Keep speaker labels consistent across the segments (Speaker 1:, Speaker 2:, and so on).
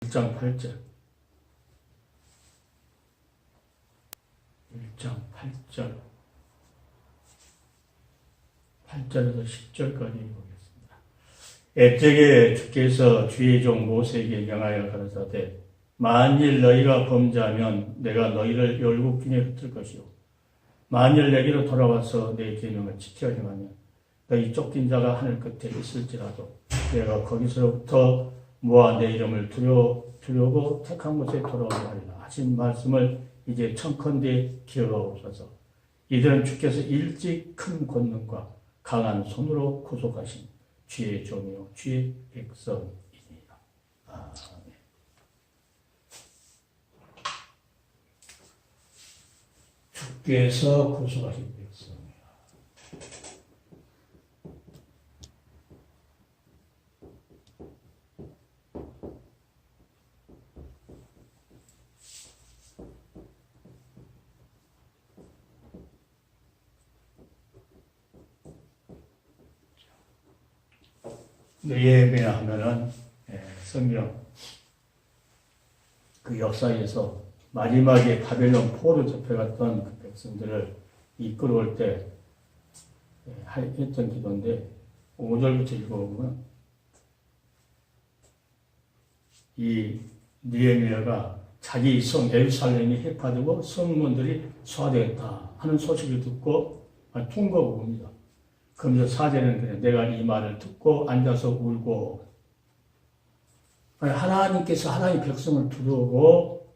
Speaker 1: 1장 8절. 1장 8절. 8절에서 10절까지 보겠습니다. 애적에 주께서 주의 종 모세에게 명하여 가라사대 만일 너희가 범죄하면 내가 너희를 열국 중에 흩을 것이요 만일 내게로 돌아와서 내 계명을 지켜 행하면 너희 쫓긴 자가 하늘 끝에 있을지라도 내가 거기서부터 모아 내 이름을 두려고 택한 곳에 돌아오게 하리라 하신 말씀을 이제 청컨대 기억하옵소서. 이들은 주께서 일찍 큰 권능과 강한 손으로 구속하신 주의 종이요 주의 백성이니라. 아멘. 주께서 구속하신 백성이라. 느헤미야 하면은 성경 그 역사에서 마지막에 바벨론 포로 잡혀갔던 그 백성들을 이끌어올 때 했던 기도인데 5절부터 읽어보면 이 느헤미야가 자기 성 예루살렘이 해파되고 성문들이 소화되었다 하는 소식을 듣고 통곡을 봅니다. 그러면서 4절은 그냥 내가 이 말을 듣고 앉아서 울고 하나님께서 하나님의 백성을 두려고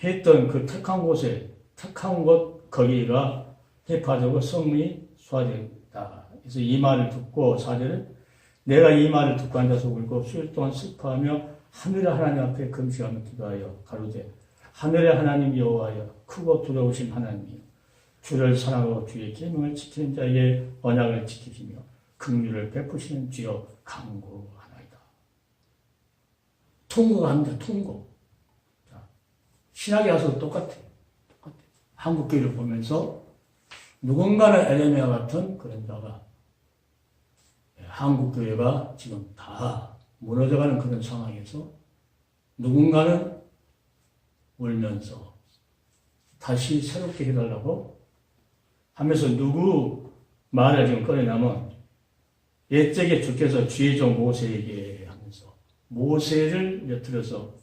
Speaker 1: 했던 그 택한 곳에 택한 곳 거기가 해파되고 성문이 소화되었다. 그래서 이 말을 듣고 4절은 내가 이 말을 듣고 앉아서 울고 수일 동안 슬퍼하며 하늘의 하나님 앞에 금식하며 기도하여 가로되 하늘의 하나님 여호와여 크고 두려우신 하나님이여 주를 사랑하고 주의 계명을 지키는 자에게 언약을 지키시며 긍휼을 베푸시는 주여 간구하나이다. 통곡합니다. 통곡. 신학에 와서 똑같아요. 한국교회를 보면서 누군가는 에레미야 같은 그런 자가 한국교회가 지금 다 무너져가는 그런 상황에서 누군가는 울면서 다시 새롭게 해달라고 하면서 누구 말을 지금 꺼내냐면 옛적에 주께서 주의 종 모세에게 하면서 모세를 엿들어서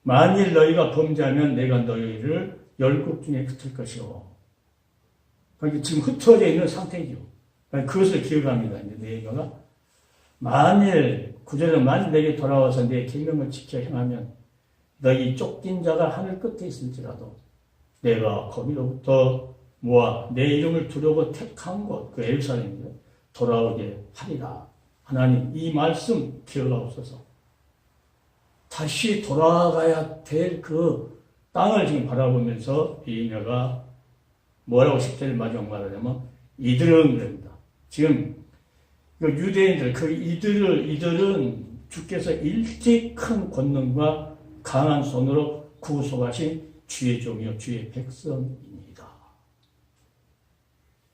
Speaker 1: 만일 너희가 범죄하면 내가 너희를 열국 중에 흩을 것이요. 그러니까 지금 흩어져 있는 상태죠. 그러니까 그것을 기억합니다. 이제 네이버가 만일 구절은 만일 내게 돌아와서 내 계명을 지켜 행하면 너희 쫓긴 자가 하늘 끝에 있을지라도 내가 거기로부터 모아 내 이름을 두려고 택한 곳, 그 예루살렘에 돌아오게 하리라. 하나님 이 말씀 기억하옵소서. 다시 돌아가야 될 그 땅을 지금 바라보면서 예레미야가 뭐라고 10절 마지막 말하냐면 이들은 그럽니다. 지금 유대인들 그 이들은 주께서 일찍 큰 권능과 강한 손으로 구속하신 주의 종이요 주의 백성입니다.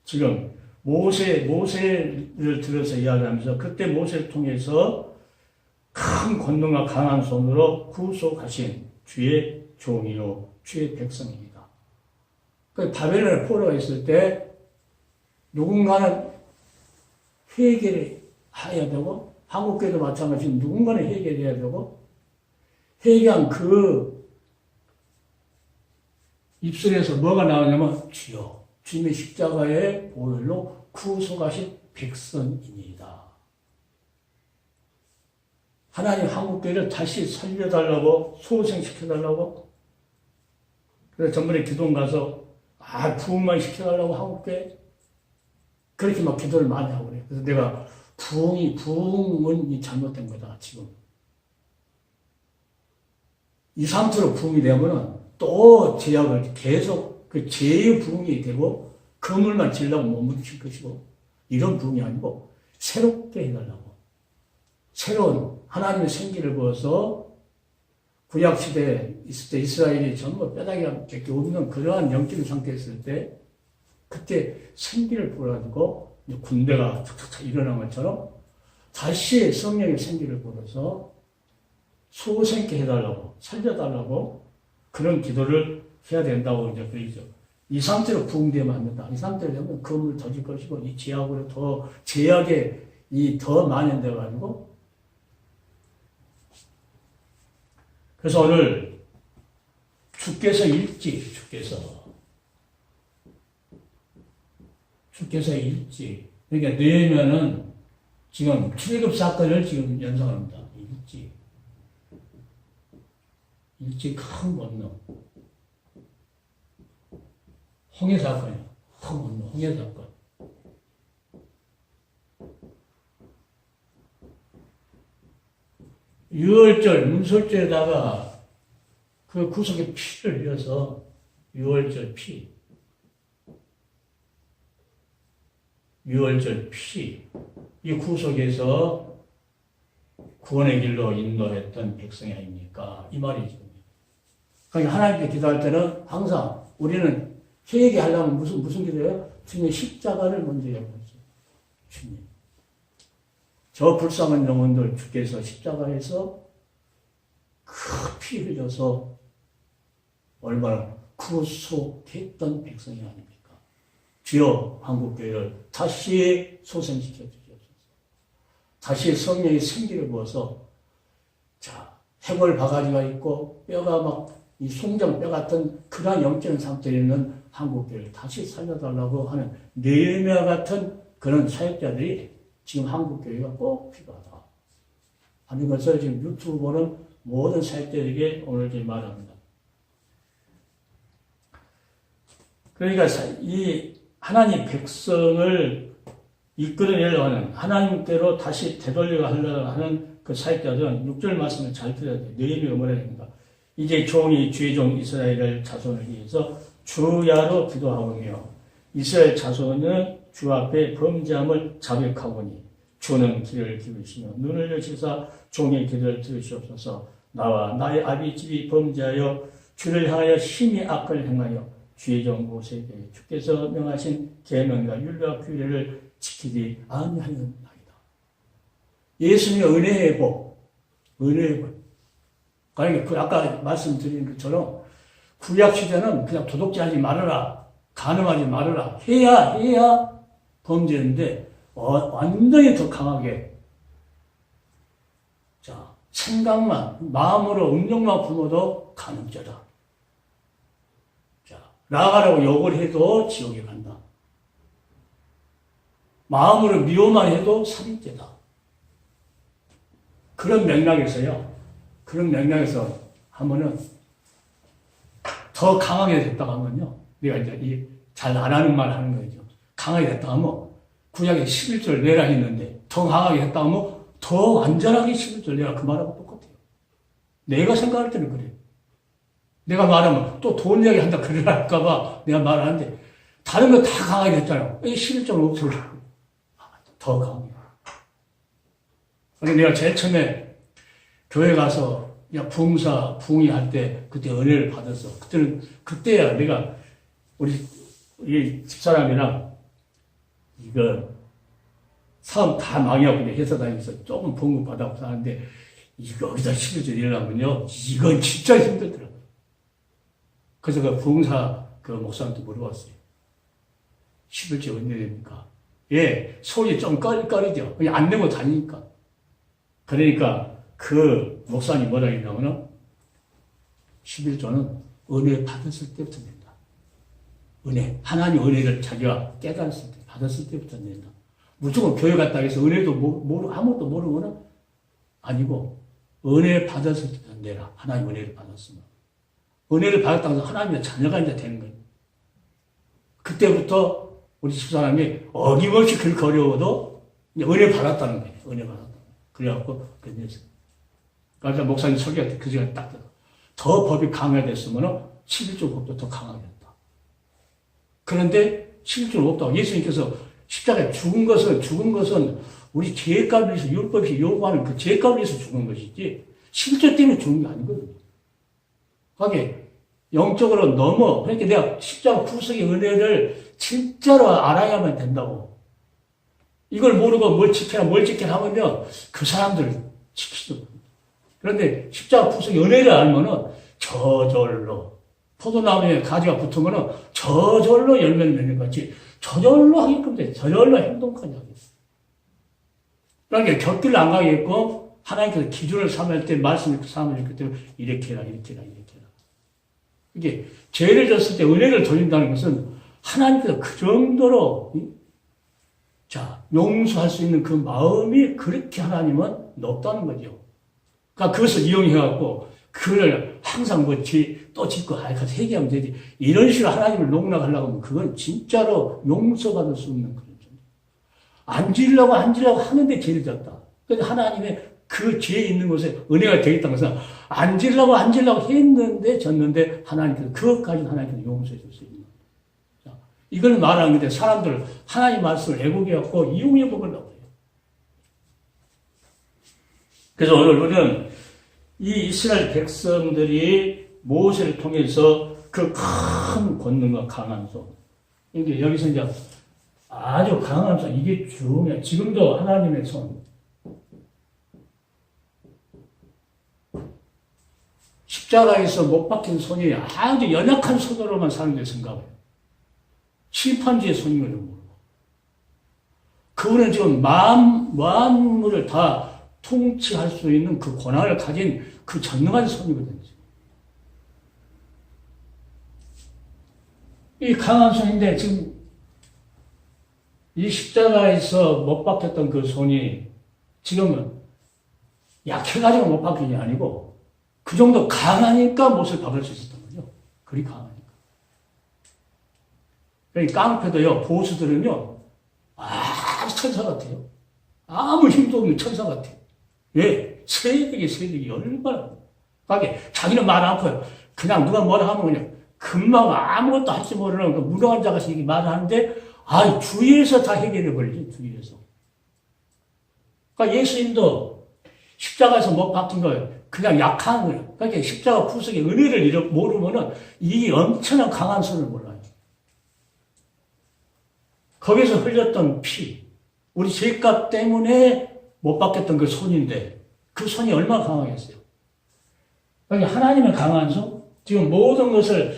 Speaker 1: 지금 모세를 들어서 이야기하면서 그때 모세를 통해서 큰 권능과 강한 손으로 구속하신 주의 종이요 주의 백성입니다. 그 바벨론에 포로가 있을 때 누군가는 회개를 해야 되고 한국교회도 마찬가지로 누군가는 회개해야 되고 회개한 그 입술에서 뭐가 나오냐면 주여 주님의 십자가의 보혈로 구속하신 백성입니다. 하나님 한국교회를 다시 살려달라고 소생시켜달라고 그래서 전번에 기도원 가서 부흥만 시켜달라고 한국교회 그렇게 막 기도를 많이 하고 그래요. 그래서 내가 부흥은 잘못된 거다 지금 2, 3초로 부흥이 되면은 또 제약을 계속 그 죄의 부흥이 되고 그물만 질려고 못 묻힐 것이고 이런 부흥이 아니고 새롭게 해달라고 새로운 하나님의 생기를 부어서 구약시대에 있을 때 이스라엘이 전부 뼈다귀밖에 없는 그러한 영적인 상태에 있을 때 그때 생기를 부어가지고 군대가 탁탁탁 일어난 것처럼 다시 성령의 생기를 부어서 소생케 해달라고, 살려달라고 그런 기도를 해야 된다고 이제 그러죠. 이 상태로 부흥되면 안 된다. 이 상태로 되면 건물 터질 것이고, 이 제약으로 더, 제약에 더 만연돼가지고. 그래서 오늘 주께서 일찍. 그러니까 느헤미야는 지금 출애굽 사건을 지금 연상합니다. 일찍 큰 권능. 홍해 사건이야. 큰 권능, 홍해 사건. 유월절 문설주에다가 그 구석에 피를 흘려서 유월절 피. 이 구속에서 구원의 길로 인도했던 백성이 아닙니까? 이 말이죠. 그러니까 하나님께 기도할 때는 항상 우리는 회개하려면 무슨 기도예요? 주님의 십자가를 먼저 여보죠. 주님. 저 불쌍한 영혼들 주께서 십자가에서 그 피 흘려서 얼마나 구속했던 백성이 아닙니까? 주여 한국교회를 다시 소생시켜 주시옵소서. 다시 성령의 생기를 부어서 자 해골 바가지가 있고 뼈가 막 이 송정뼈 같은 그러한 영적인 상태에 있는 한국교회를 다시 살려달라고 하는 느헤미야 같은 그런 사역자들이 지금 한국교회가 꼭 필요하다 하는 것을 지금 유튜브 보는 모든 사역자들에게 오늘 지금 말합니다. 그러니까 이 하나님 백성을 이끌어내려고 하는 하나님께로 다시 되돌리려 하려고 하는 그 사역자들은 6절 말씀을 잘 들어야 돼요. 느헤미야가 뭐라 합니까? 이제 종이 주의 종 이스라엘 자손을 위해서 주야로 기도하오며 이스라엘 자손은 주 앞에 범죄함을 자백하오니 주는 귀를 기울이시며 눈을 여시사 종의 기도를 들으시옵소서. 나와 나의 아비 집이 범죄하여 주를 향하여 심히 악을 행하여 주의 종 모세에게 주께서 명하신 계명과 율례와 규례를 지키지 아니하였나이다. 예수님의 은혜의 복. 그러니까 그 아까 말씀드린 것처럼 구약 시대는 그냥 도둑질하지 말아라, 간음하지 말아라 해야 범죄인데 완전히 더 강하게 자 생각만 마음으로 음욕만 품어도 간음죄다. 자 나가라고 욕을 해도 지옥에 간다. 마음으로 미워만 해도 살인죄다. 그런 맥락에서 하면은 더 강하게 됐다고 하면요. 내가 이제 잘 안 하는 말 하는 거죠. 강하게 됐다고 하면 구약에 11절 내라 했는데 더 강하게 했다고 하면 더 완전하게 11절 내라 그 말하고 똑같아요. 내가 생각할 때는 그래요. 내가 말하면 또 돈 이야기 한다 그러랄까봐 내가 말하는데 다른 거 다 강하게 됐잖아요. 11절 5절 더 강하게. 그래서 내가 제일 처음에 교회 가서 부흥이 할 때 그때 은혜를 받았어. 그때야 내가 우리 집사람이랑 이거 사업 다 망해갖고 회사 다니면서 조금 부흥 받아서 사는데 이거 여기다 11절 일어나면요 이건 진짜 힘들더라고요. 그래서 그 부흥사 그 목사한테 물어봤어요. 11절 언제 됩니까? 예, 속이 좀 꺼리죠. 그냥 안 내고 다니니까. 그러니까 그 목사님 뭐라 했냐면은 11조는 은혜 받았을 때부터 낸다. 은혜. 하나님 은혜를 자기가 깨달았을 때, 받았을 때부터 낸다. 무조건 교회 갔다 해서 은혜도 아무것도 모르고는 아니고 은혜 받았을 때부터 내라. 하나님 은혜를 받았으면. 은혜를 받았다고 해서 하나님의 자녀가 이제 되는 거예요. 그때부터 우리 집사람이 어김없이 그렇게 어려워도 은혜 받았다는 거예요. 은혜 받았다. 그래갖고 끝냈어요. 그래서 목사님 설교할 때 그 시간에 딱 더 법이 강화됐으면 11조 법도 더 강화됐다. 그런데 11조 없다고 예수님께서 십자가에 죽은 것은 우리 죄값을 위해서 율법이 요구하는 그 죄값을 위해서 죽은 것이지 11조 때문에 죽은 게 아니거든요. 그게 영적으로 그러니까 내가 십자가 구속의 은혜를 진짜로 알아야만 된다고. 이걸 모르고 뭘 지켜라 하면요 그 사람들 지키지도 못해요. 그런데 십자가 구속의 은혜를 알면은 저절로 포도나무에 가지가 붙으면은 저절로 열매를 맺는 것 같이 저절로 하게끔 돼. 저절로 행동까지 하겠어. 그러니까 곁길을 안 가겠고 하나님께서 기준을 삼을 때 말씀을 삼으셨기 때문에 이렇게 해라, 이렇게 해라, 이렇게 해라. 이게 죄를 졌을 때 은혜를 돌린다는 것은 하나님께서 그 정도로 용서할 수 있는 그 마음이 그렇게 하나님은 높다는 거죠. 그러니까 그것을 이용해갖고 그걸 항상 또 짓고 가서 회개하면 되지. 이런 식으로 하나님을 농락하려고 하면 그건 진짜로 용서받을 수 없는 그런 존재. 안 지으려고 하는데 죄를 졌다. 그런데 하나님의 그 죄에 있는 곳에 은혜가 되겠다는 것은 안 지으려고 했는데 졌는데 하나님께서 그것까지는 하나님께서 용서해 줄 수 있는 거예요. 이걸 말하는 건데 사람들 하나님 말씀을 애국해갖고 이용해 먹으려고 해요. 그래서 오늘 우리는 이 이스라엘 백성들이 모세를 통해서 그 큰 권능과 강한 손. 이게 여기서 이제 아주 강한 손. 이게 중요해. 지금도 하나님의 손. 십자가에서 못 박힌 손이 아주 연약한 손으로만 사람들이 생각해요. 심판주의 손임을 모르고. 그분은 지금 만물을 다 통치할 수 있는 그 권한을 가진 그 전능한 손이거든요. 이 강한 손인데 지금 이 십자가에서 못 박혔던 그 손이 지금은 약해가지고 못 박힌 게 아니고 그 정도 강하니까 못을 박을 수 있었던 거죠. 그리 강하니까. 그러니까 깡패도요, 보수들은요, 아주 천사 같아요. 아무 힘도 없는 천사 같아요. 왜? 세력이 얼마나. 그게 자기는 말 않고요. 그냥 누가 뭐라 하면 그냥 금방 아무것도 할지 모르는 그 무능한 자가 이렇게 말을 하는데, 주위에서 다 해결해 버리지, 주위에서. 그러니까 예수님도 십자가에서 못 박힌 거예요. 그냥 약한 거예요. 그러니까 십자가 구속의 은혜를 모르면은 이 엄청난 강한 손을 몰라요. 거기서 흘렸던 피, 우리 죄값 때문에 못 박혔던 그 손인데, 그 손이 얼마나 강하겠어요? 그러니까 하나님의 강한 손? 지금 모든 것을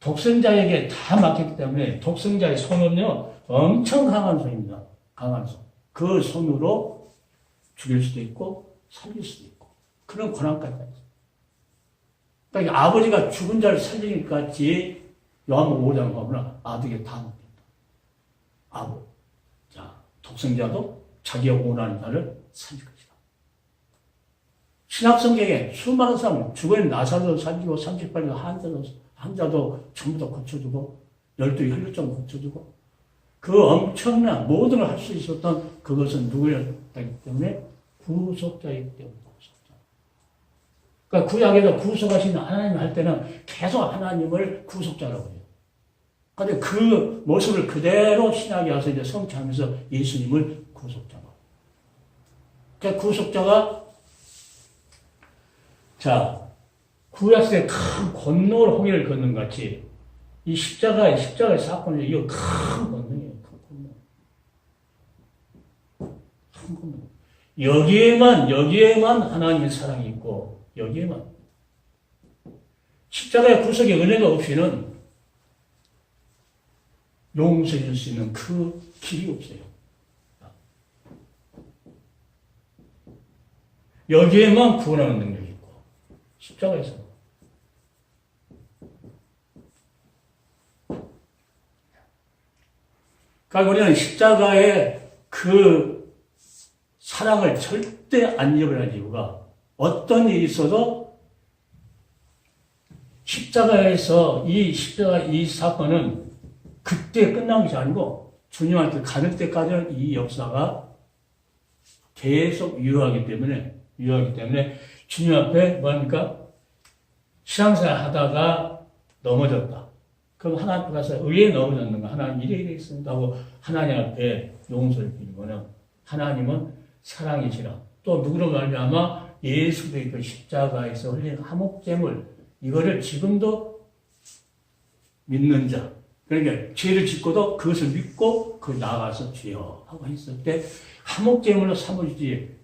Speaker 1: 독생자에게 다 맡겼기 때문에 독생자의 손은요, 엄청 강한 손입니다. 강한 손. 그 손으로 죽일 수도 있고, 살릴 수도 있고, 그런 권한까지 있어요. 그러니까 아버지가 죽은 자를 살리기 같이 요한복음 5장 보면 아들에게 다 맡겼다. 독생자도 자기가 원하는 자를 살릴 것이다. 신약성경에 수많은 사람, 죽은 나사로도 살리고, 38년 한자도 전부 다 고쳐주고, 12 혈루증 고쳐주고, 그 엄청난 모든 걸 할 수 있었던 그것은 누구였기 때문에? 구속자이기 때문에 구속자. 그러니까 구약에서 구속하시는 하나님 할 때는 계속 하나님을 구속자라고 해요. 그런데 그 모습을 그대로 신약에 와서 이제 성취하면서 예수님을 구속자가. 그러니까 구속자가, 구약시대 큰 권능을 홍해를 걷는 같이 이 십자가의 사건이 이거 큰 권능이에요. 큰 권능. 여기에만 하나님의 사랑이 있고, 여기에만. 십자가의 구속의 은혜가 없이는 용서해 줄 수 있는 그 길이 없어요. 여기에만 구원하는 능력이 있고, 십자가에서. 그러니까 우리는 십자가의 그 사랑을 절대 안 잃어버릴 이유가 어떤 일이 있어도 십자가에서 이 사건은 그때 끝난 것이 아니고 주님한테 가는 때까지는 이 역사가 계속 유효하기 때문에 주님 앞에 뭐합니까? 신앙생활 하다가 넘어졌다. 그럼 하나님 앞에 가서 왜 넘어졌는가? 하나님 이래 있습니다 하고 하나님 앞에 용서를 빌면은 하나님은 사랑이시라. 또 누구로 말미암아 예수 그리스도 십자가에서 흘린 화목제물 이거를 지금도 믿는 자. 그러니까 죄를 짓고도 그것을 믿고 그 나가서 죄여 하고 했을 때 화목제물로 삼으시지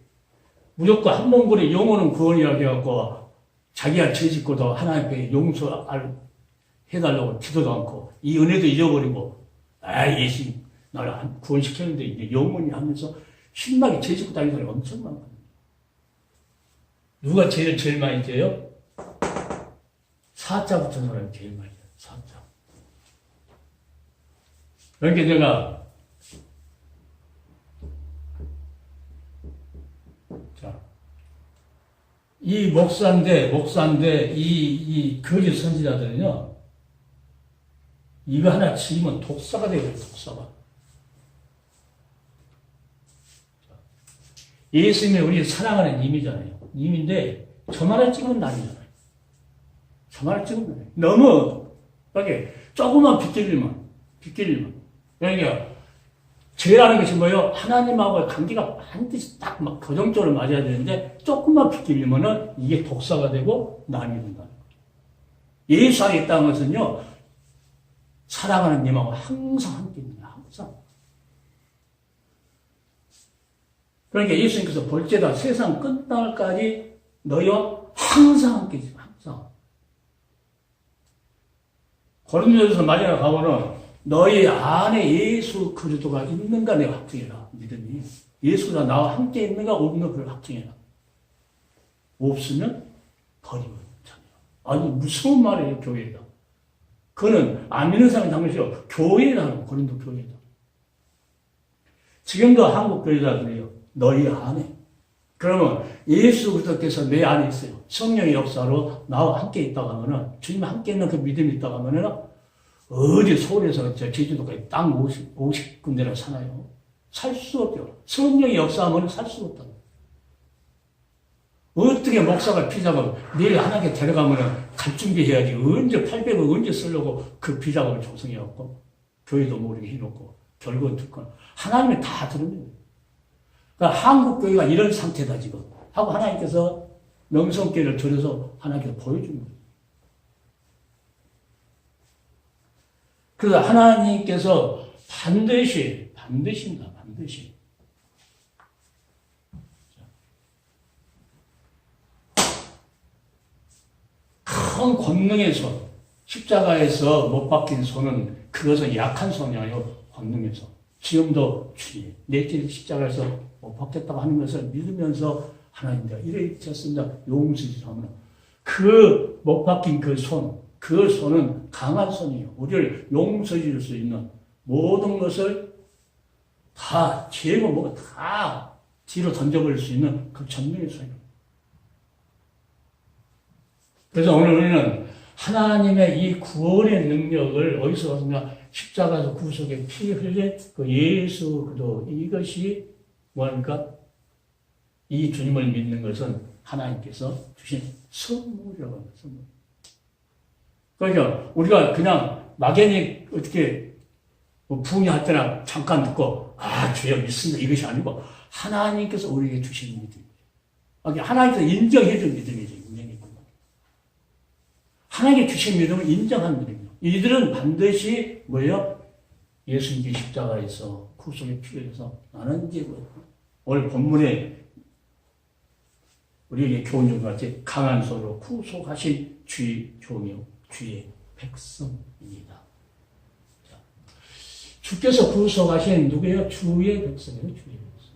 Speaker 1: 무조건 한 몽골의 영혼은 구원이라고 해갖고 자기가 죄 짓고도 하나님께 용서해달라고 기도도 않고 이 은혜도 잊어버리고 예수 나를 구원시켰는데 이제 영혼이 하면서 신나게 죄 짓고 다니는 사람이 엄청 많거든요. 누가 죄를 제일 많이 져요? 사자 붙은 사람이 제일 많이 져요. 사자. 그러니까 제가 이 목사인데 이 거짓 선지자들은요, 이거 하나 치면 독사가 되어요, 독사가. 예수님이 우리 사랑하는 님이잖아요. 님인데, 저만을 찍으면 남이잖아요. 저만을 찍으면 남이에요. 너무, 이렇게, 조금만 빗길리면. 그러니까, 죄라는 것이 뭐예요? 하나님하고의 관계가 반드시 딱 막 고정적으로 맞아야 되는데, 조금만 빗길리면은 이게 독사가 되고 남이 된다는 거예요. 예수 안에 있다는 것은요, 사랑하는 님하고 항상 함께 있는 거예요, 항상. 그러니까 예수님께서 볼지어다 세상 끝날까지 너희와 항상 함께 있어요, 항상. 고린도전서 마지막에 가보면 너희 안에 예수 그리스도가 있는가 내가 확증해라. 믿음이. 예수가 나와 함께 있는가 없는가 그걸 확증해라. 없으면 버리고 참여. 아니 무서운 말이에요, 교회다. 그거는 안 믿는 사람이 당연히요. 교회라는 고린도 교회다. 지금도 한국 교회다 그래요. 너희 안에. 그러면 예수 그리스도께서 내 안에 있어요. 성령의 역사로 나와 함께 있다고 하면은, 주님 함께 있는 그 믿음이 있다고 하면은, 어디 서울에서 제주도까지 땅 50군데나 사나요? 살 수 없죠. 성령의 역사하면 살 수 없다. 어떻게 목사가 피자가 내일 하나님께 데려가면은 갈 준비해야지. 언제 800을 언제 쓰려고 그 비자금을 조성해갖고, 교회도 모르게 해놓고, 결국은 듣거나. 하나님이 다 들으면. 그러니까 한국교회가 이런 상태다, 지금. 하고 하나님께서 명성교회를 들여서 하나님께서 보여준 거예요. 그래서 하나님께서 반드시입니다, 반드시. 큰 권능의 손, 십자가에서 못 박힌 손은 그것은 약한 손이 아니고 권능의 손. 지금도 주님, 내 길 십자가에서 못 박혔다고 하는 것을 믿으면서 하나님 내가 이래 졌습니다. 용서주시면 그 못 박힌 그 손은 강한 손이에요. 우리를 용서해 줄 수 있는 모든 것을 다 죄고 뭐가 다 뒤로 던져버릴 수 있는 그 전능의 손이에요. 그래서 오늘 우리는 하나님의 이 구원의 능력을 어디서 봤습니까? 십자가에서 구속에 피 흘린 그 예수 그리스도, 이것이 뭐합니까? 이 주님을 믿는 것은 하나님께서 주신 선물이라고 합니다. 선물. 그러니까 우리가 그냥 막연히 어떻게 부흥할 때나 잠깐 듣고 주여 믿습니다 이것이 아니고 하나님께서 우리에게 주신 믿음이에요. 하나님께서 인정해 준 믿음이죠. 하나님께 주신 믿음을 인정한 믿음이에요. 이들은 반드시 뭐예요? 예수님께 십자가에서 구속의 피를 해서 나는 이제 오늘 본문에 우리에게 교훈 좀 같이 강한 손으로 구속하신 주의 종이요 주의 백성입니다. 자, 주께서 구속하신 누구예요? 주의 백성이에요. 주의 백성.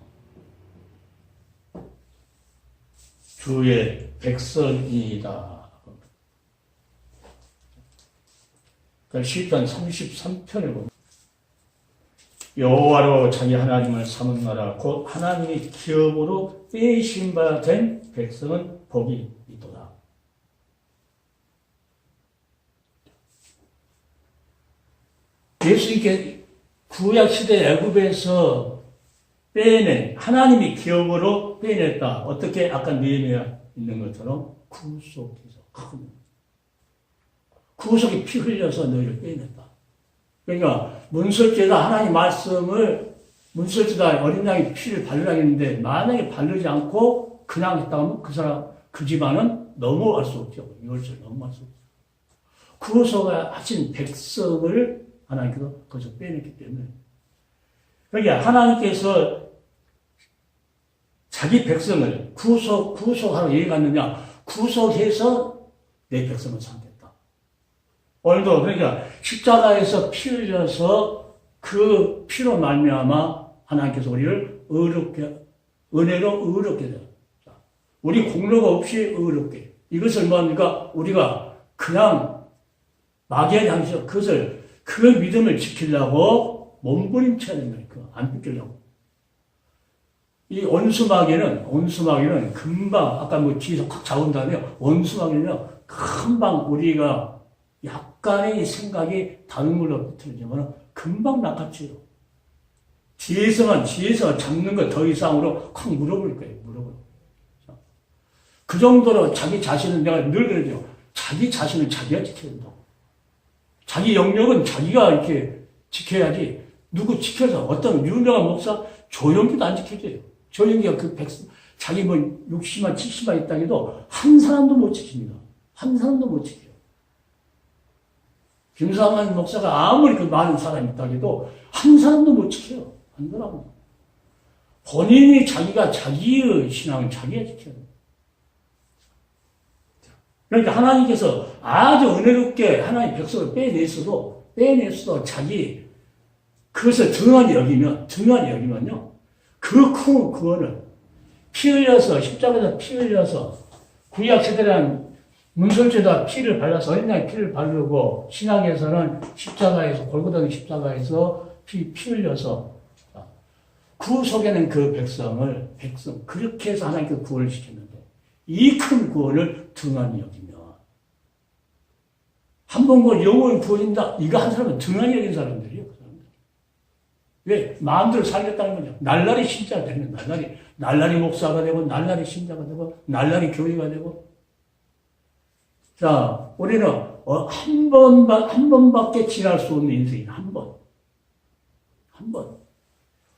Speaker 1: 주의 백성이다. 시편 33편을 보면 여호와로 자기 하나님을 삼은 나라 곧 하나님의 기업으로 빼신 바 된 백성은 복이 있도다. 예수님께 구약시대 애굽에서 빼낸 하나님이 기업으로 빼냈다. 어떻게 아까 느헤미야 있는 것처럼 구속해서 구속이 피 흘려서 너희를 빼냈다. 그러니까 문설주에다 하나님 말씀을 문설주에다 어린 양의 피를 바르라고 했는데 만약에 바르지 않고 그냥 했다 하면 그 사람 그 집안은 넘어갈 수 없죠. 이월절 넘어갈 수 없죠. 구속하신 백성을 하나님께서 거기서 빼냈기 때문에 그러니까 하나님께서 자기 백성을 구속하러 여기 갔느냐? 구속해서 내 백성을 삼겠다. 오늘도 그러니까 십자가에서 피 흘려서 그 피로 말미암아 하나님께서 우리를 은혜로 의롭게 되었다. 우리 공로가 없이 의롭게. 이것을 뭡니까? 우리가 그냥 막연하면서 그 믿음을 지키려고 몸부림쳐야 된다. 안 뺏기려고. 이 온수마귀는 금방, 아까 뭐 뒤에서 확 잡은 다음에, 온수마귀는요, 금방 우리가 약간의 생각이 다른 걸로 비틀어지면 금방 낚아채요. 뒤에서 잡는 거 더 이상으로 확 물어볼 거예요, 그 정도로 자기 자신은 내가 늘 그러죠. 자기 자신은 자기가 지켜야 된다고. 자기 영역은 자기가 이렇게 지켜야지, 누구 지켜서, 어떤 유명한 목사, 조영기도 안 지켜줘요. 조영기가 자기 뭐 60만, 70만 있다 해도 한 사람도 못 지킵니다. 한 사람도 못 지켜요. 김상환 목사가 아무리 그 많은 사람이 있다 해도 한 사람도 못 지켜요. 안 되라고. 본인이 자기의 신앙을 자기가 지켜야 돼요. 그러니까 하나님께서 아주 은혜롭게 하나님 백성을 빼냈어도 그것을 등한히 여기면요. 그 큰 구원을 피 흘려서, 십자가에서 피 흘려서, 구약 세대란 문설주에다 피를 발라서, 어린양 피를 바르고, 신앙에서는 십자가에서, 골고다의 십자가에서 피 흘려서, 구속에는 그 백성, 그렇게 해서 하나님께서 구원을 시켰는데, 이 큰 구원을 등한히 여기면, 한 번 그 영혼을 구원인다, 이거 한 사람은 등한히 여긴 사람들이에요. 왜? 마음대로 살겠다는 거죠. 날라리 신자가 되면 날라리 목사가 되고, 날라리 신자가 되고, 날라리 교회가 되고. 자, 우리는 한 번밖에 지날 수 없는 인생이 한 번.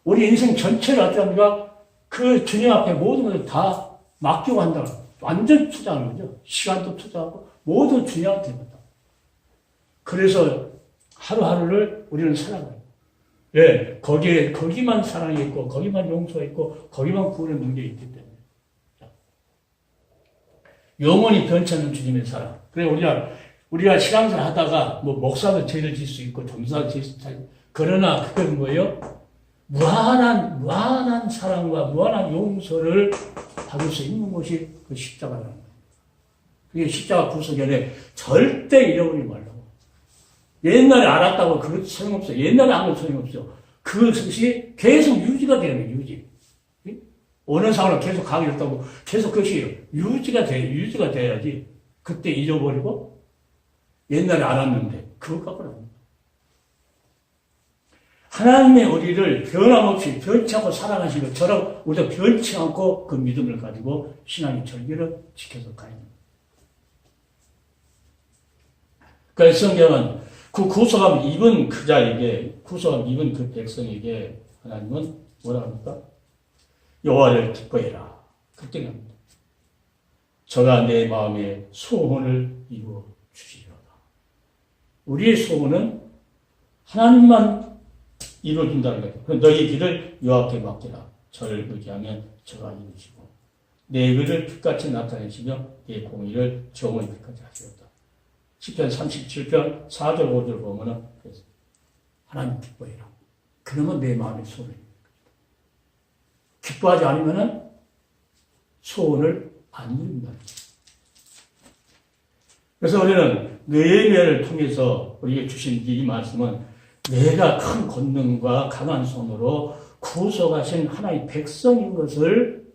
Speaker 1: 우리 인생 전체를 어떻게 그 주님 앞에 모든 것을 다 맡기고 한다. 완전 투자하는 거죠. 시간도 투자하고, 모두 주님한테 합니다. 그래서 하루하루를 우리는 살아가요. 예, 거기만 사랑이 있고, 거기만 용서가 있고, 거기만 구원의 능력이 있기 때문에. 영원히 변치 않는 주님의 사랑. 그래, 우리가 신앙생활 하다가, 목사도 죄를 질 수 있고, 점사도 질 수 있고, 그러나, 그건 뭐예요? 무한한 사랑과 무한한 용서를 받을 수 있는 것이 그 십자가라는 거예요. 그게 십자가 구속연에 절대 잃어버리지 말라고. 옛날에 알았다고 그것 소용없어. 옛날에 아무 소용없어. 그것이 계속 유지가 되는 거예요, 유지. 어느 상황을 계속 가겠다고 계속 그것이 유지가 돼야지. 그때 잊어버리고 옛날에 알았는데 그것 갖고는 안 돼. 하나님의 우리를 변함없이 변치 않고 사랑하신 것처럼 우리도 변치 않고 그 믿음을 가지고 신앙의 절기를 지켜서 가야 됩니다. 그래서 성경은 그 구속함 입은 그 자에게, 구속함 입은 그 백성에게 하나님은 뭐라 합니까? 여호와를 기뻐해라. 그때 합니다. 저가 내 마음에 소원을 이루어 주시리로다. 우리의 소원은 하나님만 이루어준다는 거예요. 너희 길을 여호와께 맡기라. 저를 의지하면 저가 이루시고 내 의를 빛같이 나타내시며 내 공의를 정오의 빛같이 하시리로다. 10편 37편 4절 5절 보면은 하나님 기뻐해라. 그러면 내 마음의 소원을 기뻐하지 않으면은 소원을 안 이룬다. 그래서 우리는 느헤미야를 통해서 우리에게 주신 이 말씀은 내가 큰 권능과 강한 손으로 구속하신 하나님의 백성인 것을,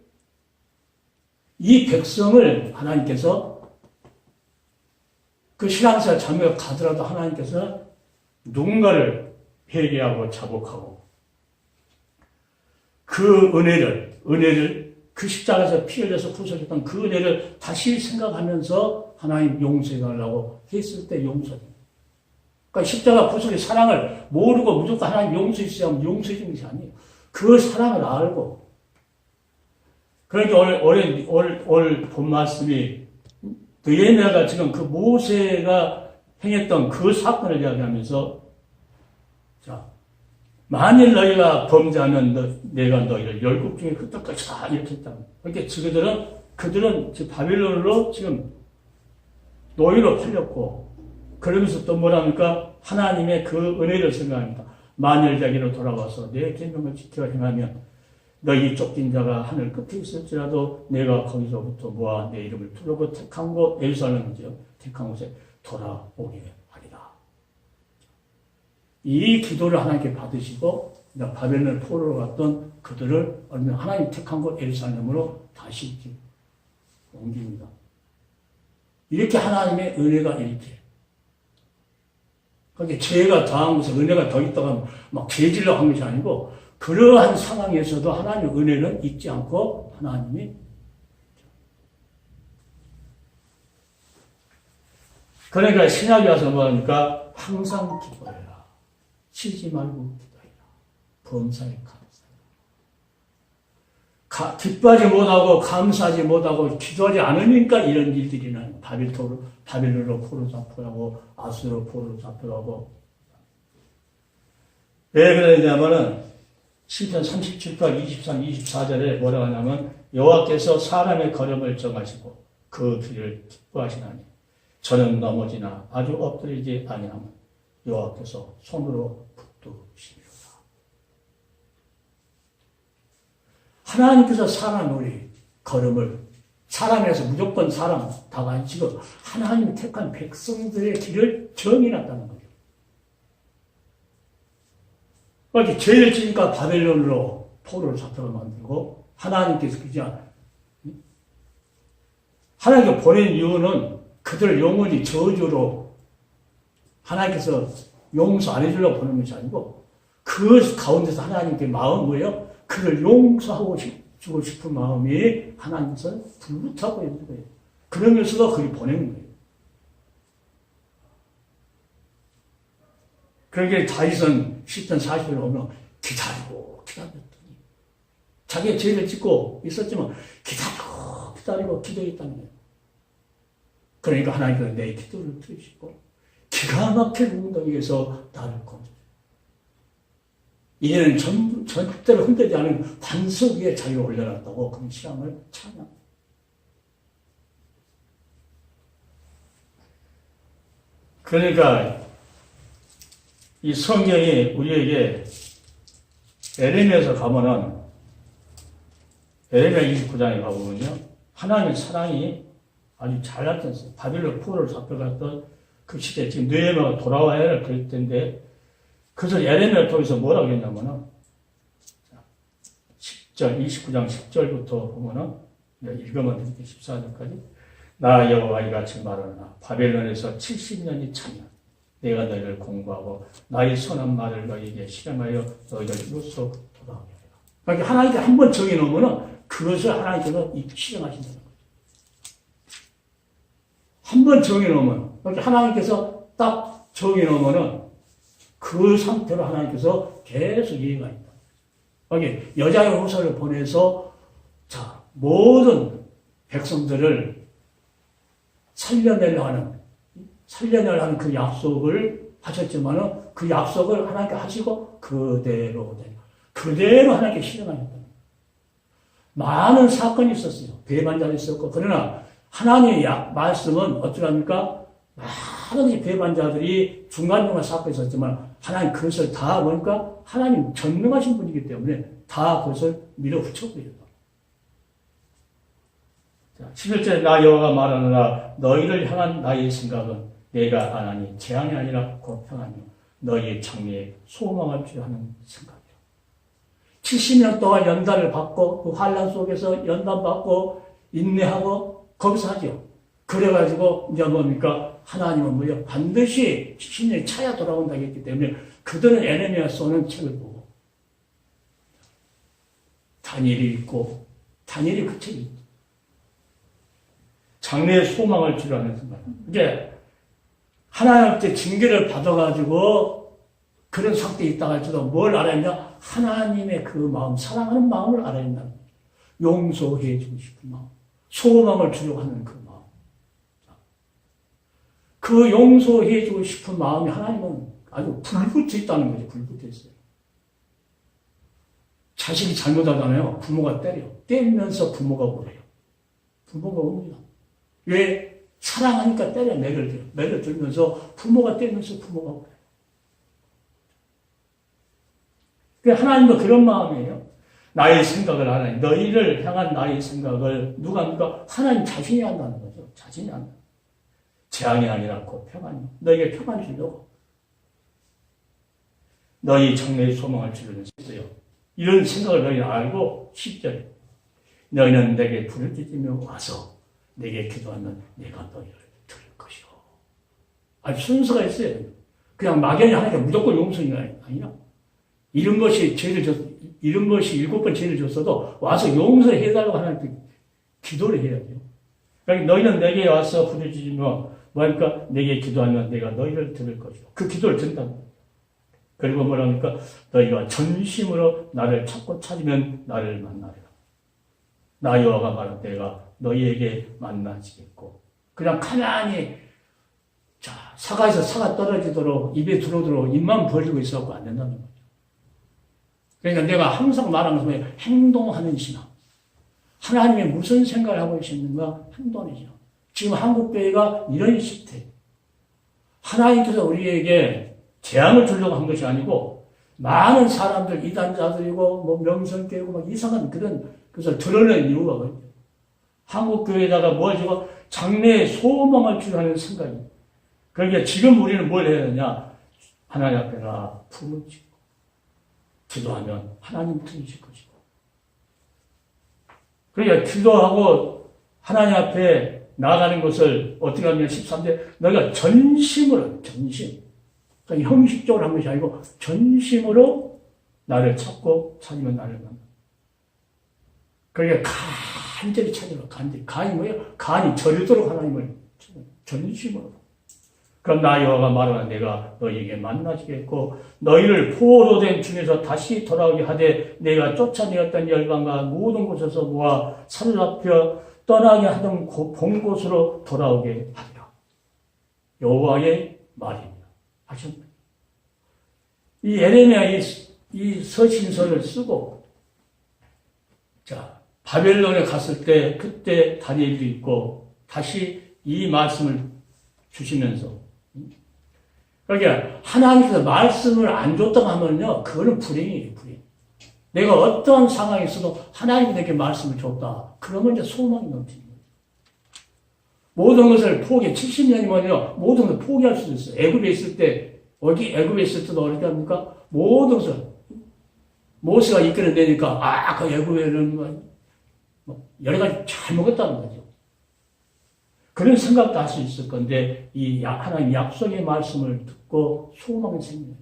Speaker 1: 이 백성을 하나님께서 그 신앙생활 장벽에 가더라도 하나님께서 누군가를 회개하고 자복하고 그 은혜를 그 십자가에서 피 흘려서 구속했던 그 은혜를 다시 생각하면서 하나님 용서해달라고 했을 때 용서됩니다. 그러니까 십자가 구속의 사랑을 모르고 무조건 하나님 용서해 주시면 용서해 주는 것이 아니에요. 그 사랑을 알고. 그러니까 올 본 말씀이 느헤미야가 지금 그 모세가 행했던 그 사건을 이야기하면서, 자, 만일 너희가 범죄하면 내가 너희를 열국 중에 흩어까지 다 이렇게 했다. 그러니까 그들은 지금 바빌론으로 지금 노예로 팔렸고, 그러면서 또 뭐랍니까? 하나님의 그 은혜를 생각합니다. 만일 자기로 돌아와서 내 계명을 지켜 행하면 너희 쫓긴 자가 하늘 끝에 있을지라도 내가 거기서부터 모아 내 이름을 부르고 택한 곳 예루살렘이죠. 택한 곳에 돌아오게 하리라. 이 기도를 하나님께 받으시고 바벨론을 포로로 갔던 그들을 얼마 하나님 택한 곳 예루살렘으로 다시 옮깁니다. 이렇게 하나님의 은혜가 이렇게. 그게 죄가 더한 것에 은혜가 더 있다가 막 죄질러 한 것이 아니고, 그러한 상황에서도 하나님의 은혜는 잊지 않고 하나님이. 그러니까 신약에 와서 뭐하니까 항상 기도해라. 쉬지 말고 기도해라. 범사에 감사해라. 기뻐하지 못하고 감사하지 못하고 기도하지 않으니까 이런 일들이 나요. 바빌론으로 포로 잡혀가고 아수르로 포로 잡혀가고. 왜 그러냐면은 시편 37편 23, 24절에 뭐라고 하냐면 여호와께서 사람의 걸음을 정하시고 그 길을 기뻐하시나니 저는 넘어지나 아주 엎드리지 아니하면 여호와께서 손으로 붙드시리로다. 하나님께서 사람 우리 걸음을 사람에서 무조건 사람 다가 아니고 지금 하나님이 택한 백성들의 길을 정해놨다는 거예요. 그러니까 죄를 지니까 바벨론으로 포로를 잡혀가 만들고 하나님께서 그냥 하나님께 보낸 이유는 그들을 영원히 저주로 하나님께서 용서 안 해주려고 보낸 것이 아니고 그 가운데서 하나님께 마음 뭐예요? 그를 용서하고 주고 싶은 마음이 하나님께서 불붙하고 있는 거예요. 그러면서도 그를 보내는 거예요. 그러니까 다윗은 10편 40절에 오면 기다리고 기다렸더니 자기의 죄를 짓고 있었지만 기다리고 기도했다는 거예요. 그러니까 하나님께서 내 기도를 들으시고 기가 막힌 운동에서 나를 건져줘요. 이제는 절대로 흔들지 않은 반석 위에 자기가 올려놨다고 그런 시험을 찬양. 그러니까 이 성경이 우리에게 에레미야에서 가면은 에레미야 29장에 가보면요. 하나님의 사랑이 아주 잘 나타났어요. 바빌론 포로를 잡혀갔던 그 시대에 지금 느헤미야가 돌아와야 할 그럴 텐데 그래서 에레미야를 통해서 뭐라고 했냐면은 10절, 29장 10절부터 보면은 읽으면 되는데 14절까지 나 여호와 이같이 말하노라 바벨론에서 70년이 차면 내가 너희를 공부하고 나의 선한 말을 너희에게 실행하여 너희를 이루소 돌아오게 하리라. 그러니까 하나님께 한 번 정해놓으면 그것을 하나님께서 실행하신다는 거죠. 한 번 정해놓으면 그러니까 하나님께서 딱 정해놓으면 그 상태로 하나님께서 계속 이해가 있다. 그러니까 여자의 후사를 보내서 자 모든 백성들을 살려내려 하는 그 약속을 하셨지만은 그 약속을 하나님께 하시고 그대로 하나님께 실행하셨다. 많은 사건이 있었어요. 배반자도 있었고 그러나 하나님의 말씀은 어쩌랍니까? 많은 배반자들이 중간중간 사건이 있었지만 하나님 그것을 다 보니까 하나님 전능하신 분이기 때문에 다 그것을 밀어붙여버렸다. 11절에 나 여호와가 말하노라 너희를 향한 나의 생각은 내가 안 하니 재앙이 아니라 곧 평안이요 너희의 장래에 소망을 주하는 생각이요. 70년 동안 연단을 받고 그 환난 속에서 연단받고 인내하고 거기서 하죠. 그래가지고 이제 뭡니까? 하나님은 뭐요? 반드시 70년이 차야 돌아온다고 했기 때문에 그들은 에레미야 쏘는 책을 보고 다니엘이 있고 다니엘이 그 책이 있죠. 장래의 소망을 주라는 생각. 이게 하나님께 징계를 받아가지고 그런 상태에 있다가 할지도 뭘 알아야 했냐? 하나님의 그 마음, 사랑하는 마음을 알아야 한다는 거죠. 용서해 주고 싶은 마음, 소망을 주려고 하는 그 마음. 그 용서해 주고 싶은 마음이 하나님은 아주 불붙어 있다는 거죠. 불붙어 있어요. 자식이 잘못하잖아요. 부모가 때려. 때리면서 부모가 울어요. 부모가 웁니다. 왜? 사랑하니까 때려. 매를 들어. 매를 들면서 부모가 때리면서 부모가 울어요. 하나님도 그런 마음이에요. 나의 생각을 하나님, 너희를 향한 나의 생각을 누가 합니까? 하나님 자신이 한다는 거죠. 자신이 한다. 재앙이 아니라 곧 평안이. 너에게 평안을 주려고. 너희 장래의 소망을 주려는 있어요. 이런 생각을 너희는 알고 10절 너희는 내게 부르짖으며 와서 내게 기도하면 내가 너희를 들을 것이요. 아주 순서가 있어요. 그냥 막연히 하니까 무조건 용서가 아니라 이런 것이 죄를 이런 것이 7번 죄를 줬어도 와서 용서해달라고 하나님께 기도를 해야 돼요. 그러니까 너희는 내게 와서 부르짖으며 뭐하니까 내게 기도하면 내가 너희를 들을 것이요. 그 기도를 든다고. 그리고 뭐라니까 너희가 전심으로 나를 찾고 찾으면 나를 만나리라. 나 여호와가 말한 내가 너희에게 만나지겠고 그냥 가만히 자 사과에서 사과 떨어지도록 입에 들어오도록 입만 벌리고 있어갖고 안 된다는 거죠. 그러니까 내가 항상 말하는 것은 행동하는 신앙. 하나님이 무슨 생각을 하고 계시는가 행동하는 신앙. 지금 한국교회가 이런 시스템. 하나님께서 우리에게 재앙을 주려고 한 것이 아니고 많은 사람들 이단자들이고 뭐 명성 깨고 막 이상한 그런 것을 드러낸 이유가 뭐예요? 한국 교회에다가 뭐 지고 장래의 소망을 주려는 생각이. 그러니까 지금 우리는 뭘 해야 되냐? 하나님 앞에나 품을 짓고 기도하면 하나님 들으실 것이고. 그러니까 기도하고 하나님 앞에 나아가는 것을 어떻게 하면 13절 너희가 전심으로 전심. 그러니까 형식적으로 한 것이 아니고 전심으로 나를 찾고 찾으면 나를 만나. 그러니까 간절히 찾으라. 간절히. 간이 뭐예요? 간이 저리도록 하나님을 전심으로. 그럼 나 여호와가 말하나 내가 너희에게 만나시겠고 너희를 포로로 된 중에서 다시 돌아오게 하되 내가 쫓아내었던 열방과 모든 곳에서 모아 사로잡혀 떠나게 하던 본 곳으로 돌아오게 하리라. 여호와의 말입니다. 하셨나요? 이 에레미야 이 서신서를 쓰고 자 바벨론에 갔을 때 그때 다니엘도 있고 다시 이 말씀을 주시면서 그러니까 하나님께서 말씀을 안 줬다고 하면요 그거는 불행이에요. 불행. 내가 어떤 상황에 있어도 하나님이 내게 말씀을 줬다. 그러면 이제 소망이 넘치는 거예요. 모든 것을 포기 70년이면요 모든 것을 포기할 수도 있어요. 애굽에 있을 때 여기 애굽에 있을 때도 어떻게 합니까? 모든 것을 모세가 이끌어내니까 그 애굽에는 여러 가지 잘 먹었다는 거죠. 그런 생각도 할 수 있을 건데 이 하나님 약속의 말씀을 듣고 소망이 생겨요.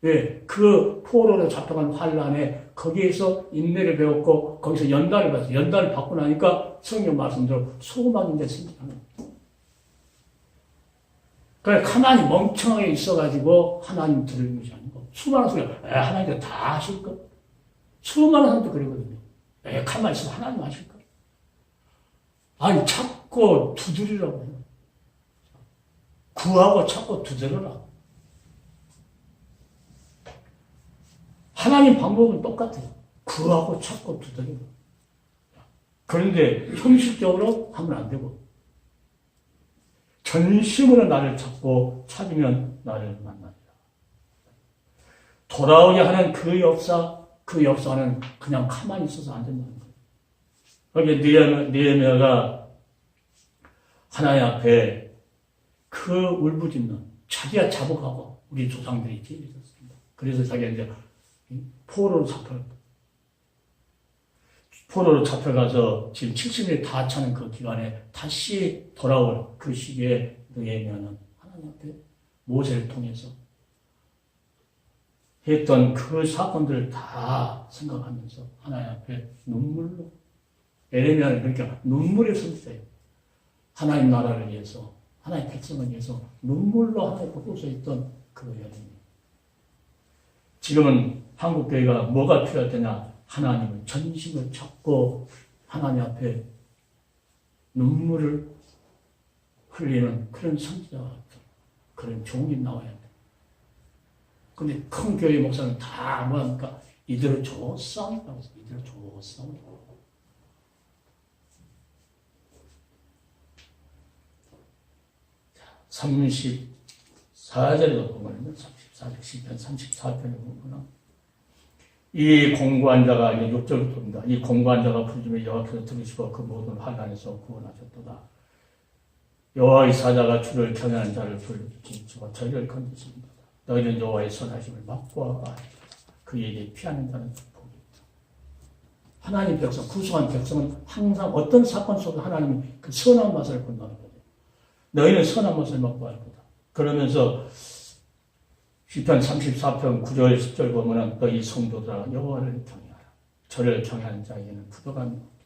Speaker 1: 왜? 그 포로로 잡혀간 환란에 거기에서 인내를 배웠고 거기서 연단을 받았어요. 연단을 받고 나니까 성경 말씀대로 소망이 이제 생기는 거예요. 그래 가만히 멍청하게 있어가지고 하나님 들을 것이 아니고 수많은 소리가 하나님께서 다 하실까? 수많은 사람도 그러거든요. 가만히 있으면 하나님 하실까? 아니 찾고 두드리라고 해요. 구하고 찾고 두드려라. 하나님 방법은 똑같아요. 구하고 찾고 두드리라. 그런데 형식적으로 하면 안 되고 전심으로 나를 찾고 찾으면 나를 만납니다. 돌아오게 하는 그 역사는 그냥 가만히 있어서 안 된다는 거예요. 그러니까 느헤미야가 하나님 앞에 그 울부짖는 자기가 자복하고 우리 조상들이 지어졌습니다. 그래서 자기가 이제 포로로 잡혀가서 지금 70일이 다 차는 그 기간에 다시 돌아올 그 시기에 느헤미야는 하나님 앞에 모세를 통해서 했던 그 사건들을 다 생각하면서 하나님 앞에 눈물로 에레미야는 그러니까 눈물의 선수예요. 하나님 나라를 위해서 하나님 백성을 위해서 눈물로 하나님 보고 있던 그 여인이 지금은 한국교회가 뭐가 필요할 때냐 하나님을 전심을 찾고 하나님 앞에 눈물을 흘리는 그런 선지자 같은 그런 종이 나와야 돼. 근데 큰 교회 목사는 다 뭐합니까? 이대로 좋았어. 이대로 좋았어. 34절에도 보면 34편 34편에 보면 이 공고한 자가 이제 6절부터입니다. 이 공고한 자가 부르짖으며 여호와께서 들으시고 그 모든 환난에서 구원하셨도다. 여호와의 사자가 주를 경외하는 자를 부르짖고 저희를 건지십니다. 너희는 여호와의 선하심을 맛보아 그에게 피하는 자는 복이 있다. 하나님 백성, 구속한 백성은 항상 어떤 사건 속에 하나님이 그 선한 맛을 본다는 거예요. 너희는 선한 맛을 맛보아 할 거다. 그러면서 시편 34편 9절 10절 보면은 너희 성도들아 여호와를 경외하라. 저를 경외하는 자에게는 부족함이 없다.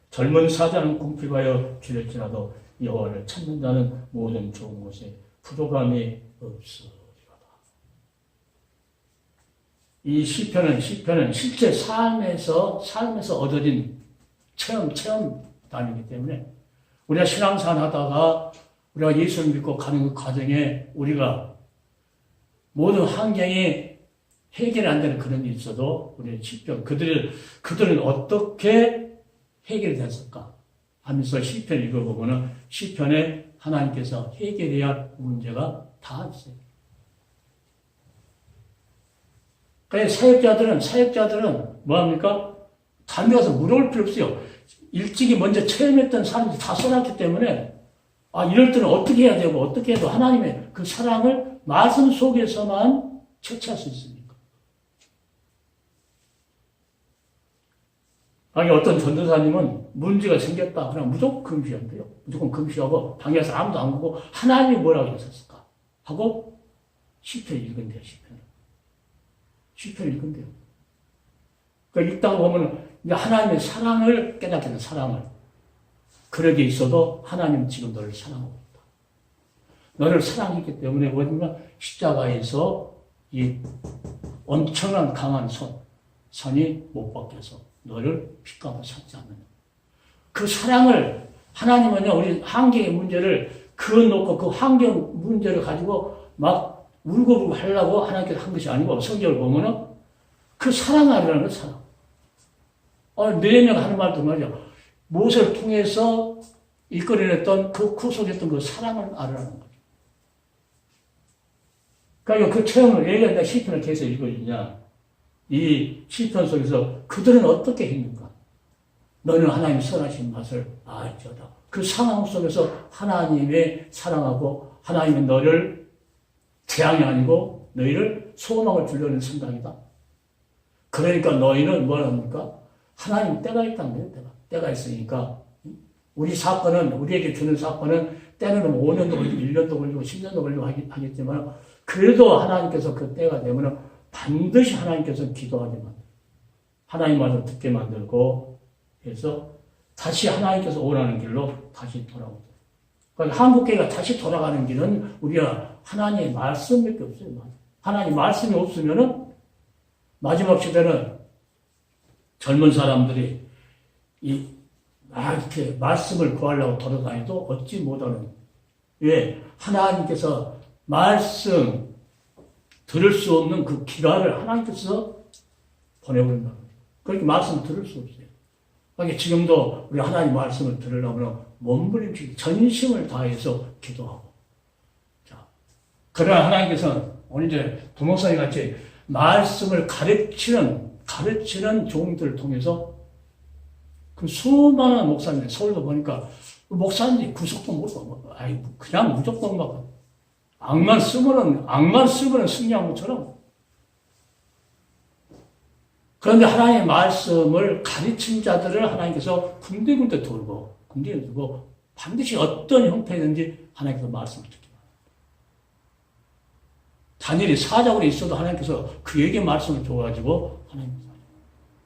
Speaker 1: 젊은 사자는 궁핍하여 줄일지라도 여호와를 찾는 자는 모든 좋은 곳에 부족함이 없으리로다. 이 시편은 실제 삶에서 얻어진 체험단이기 때문에 우리가 신앙생활 하다가 우리가 예수를 믿고 가는 그 과정에 우리가 모든 환경이 해결이 안 되는 그런 일이 있어도 우리 시편 그들은 어떻게 해결이 됐을까 하면서 시편 읽어보면은 시편에 하나님께서 해결해야 할 문제가 다 있어요. 그러니까 사역자들은 뭐합니까? 다른 데 가서 물어볼 필요 없어요. 일찍이 먼저 체험했던 사람들이 다 써놨기 때문에 이럴 때는 어떻게 해야 되고 어떻게 해도 하나님의 그 사랑을 말씀 속에서만 채취할 수 있습니까? 아니 어떤 전도사님은 문제가 생겼다. 그냥 무조건 금시한대요. 무조건 금시하고 방에서 아무도 안 보고 하나님이 뭐라고 했었을까? 하고 시편 읽은대요. 시편 읽은대요. 그러니까 읽다가 보면 하나님의 사랑을 깨닫게 된 사랑을. 그러게 있어도 하나님 지금 너를 사랑하고 있다. 너를 사랑했기 때문에 어딘가 십자가에서 이 엄청난 강한 선이 못 벗겨서 너를 핏값을 찾지 않느냐. 그 사랑을 하나님은요 우리 환경의 문제를 그어놓고 그 환경 문제를 가지고 막 울고불고 하려고 하나님께서 한 것이 아니고 성경을 보면은 그 사랑하라는 거 사랑. 느헤미야가 하는 말도 말이야. 모세를 통해서 이끌어냈던 그 구속했던 그 사랑을 알아라는 거죠. 그러니까 그 체험을 얘기한다 시편을 계속 읽어주냐. 이 시편 속에서 그들은 어떻게 했는가? 너는 하나님의 선하신 맛을 알지어다. 그 상황 속에서 하나님의 사랑하고 하나님은 너를 재앙이 아니고 너희를 소망을 주려는 생각이다. 그러니까 너희는 뭘 합니까? 하나님 때가 있다는 거예요. 때가 있으니까 우리에게 주는 사건은 때는 5년도 걸리고 1년도 걸리고 10년도 걸리고 하겠지만 그래도 하나님께서 그 때가 되면 반드시 하나님께서 기도하게 만들고 하나님 말을 듣게 만들고 해서 다시 하나님께서 원하는 길로 다시 돌아오죠. 그러니까 한국교회가 다시 돌아가는 길은 우리가 하나님의 말씀밖에 없어요. 하나님 말씀이 없으면은 마지막 시대는 젊은 사람들이 이렇게 말씀을 구하려고 돌아다니도 얻지 못하는. 왜? 하나님께서 말씀 들을 수 없는 그 기간을 하나님께서 보내버린다는 거예요. 그렇게 말씀 들을 수 없어요. 그러니까 지금도 우리 하나님 말씀을 들으려면 몸부림치고 전심을 다해서 기도하고. 자, 그러나 하나님께서는 오늘 이제 부목사님 같이 말씀을 가르치는 종들을 통해서 그 수많은 목사님들, 서울도 보니까 그 목사님들이 구속도 못하고, 그냥 무조건 막, 악만 쓰면은 승리한 것처럼. 그런데 하나님의 말씀을 가르친 자들을 하나님께서 군데군데 두고 반드시 어떤 형태든지 하나님께서 말씀을 듣게 합니다. 다니엘이 사자굴에 있어도 하나님께서 그에게 말씀을 줘가지고 하나님께서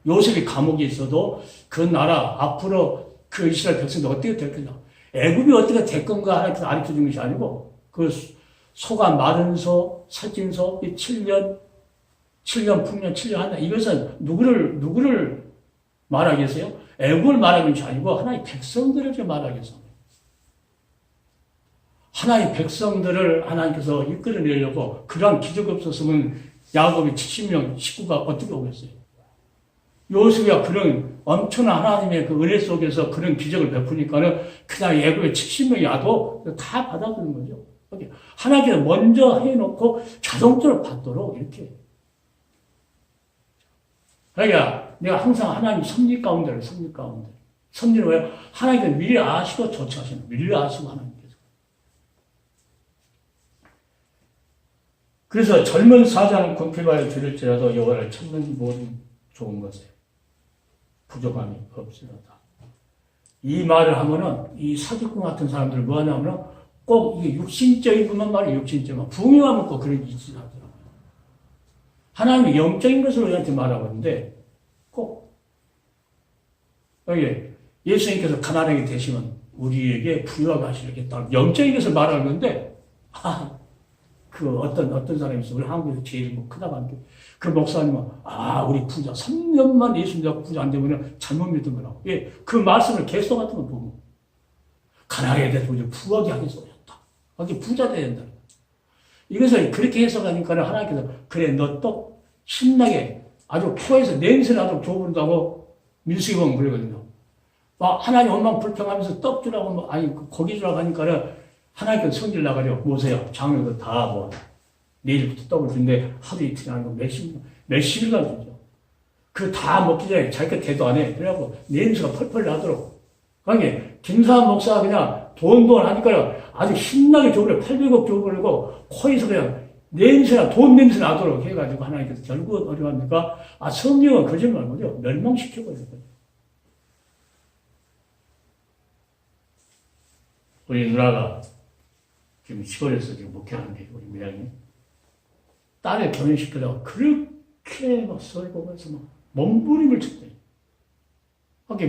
Speaker 1: 요셉이 감옥에 있어도 그 나라 앞으로 그 이스라엘 백성들 어떻게 될 거냐. 애굽이 어떻게 될 건가 하나님께서 가르쳐 준 것이 아니고 그 소가 마른 소, 살찐 소, 이 7년 풍년 7년 한다. 이것은 누구를 말하기 위해서요? 애굽을 말하는 것이 아니고 하나의 백성들을 말하기 위해서. 하나의 백성들을 하나님께서 이끌어내려고 그러한 기적이 없었으면 야곱이 70명 식구가 어떻게 오겠어요? 요셉이가 그런 엄청난 하나님의 그 은혜 속에서 그런 기적을 베푸니까는 그냥 애굽에 70명이 와도 다 받아들이는 거죠. 하나님께서 먼저 해놓고 자동적으로 받도록 이렇게. 그러니까 내가 항상 하나님 섭리 가운데를 섭리 가운데. 섭리는 왜요? 하나님께서 미리 아시고 조치하시는 미리 아시고 하나님께서. 그래서 젊은 사자는 궁핍하여 들을지라도 여호와를 찾는 모든 좋은 것에 부족함이 없으리로다. 이 말을 하면은 이 사기꾼 같은 사람들 뭐 하냐면은 꼭 이게 육신적인 것만 말이에요. 육신적인 부흥하면 꼭 그런 짓을 하더라고요. 하나님이 영적인 것을 우리한테 말하고 있는데 꼭 여기 예수님께서 가난하게 되시면 우리에게 부유하게 하시겠다. 영적인 것을 말하는 건데 그 어떤 사람이 있어. 우리 한국에서 제일 크다고 하는데 그 목사님은 우리 부자 3년만 예수 믿고 부자 안 되면 잘못 믿은 거라고. 예, 그 말씀을 개수 같은 거 보면 가난하게 돼서 우리 부하게 하겠어. 거기 부자 돼야 된다. 이것을 그렇게 해석하니까 하나님께서 그래 너 또 신나게 아주 코에서 냄새 나도록 줘본다고 민수기 보면 그러거든요. 하나님 원망 불평하면서 떡 주라고 고기 주라고 하니까 하나님께서 성질 나가지고 모세야 장로도 다 뭐 내일부터 떡을 준대 하루 이틀 하는 거 몇십일간 주죠. 그 다 먹기 전에 자기가 대도 안 해. 그래갖고 냄새가 펄펄 나도록. 그러니까 김사한 목사가 그냥 돈 하니까 아주 신나게 줘버려. 800억 줘버리고 코에서 그냥 냄새나 돈 냄새 나도록 해가지고 하나님께서 결국은 어려합니까? 성령은 거짓말 뭐죠? 멸망시켜버려요. 우리 누나가 지금 시골에서 지금 목회하는데 우리 매양이 딸을 결혼시키려고 그렇게 막 썰고 가서 막 몸부림을 쳤대요.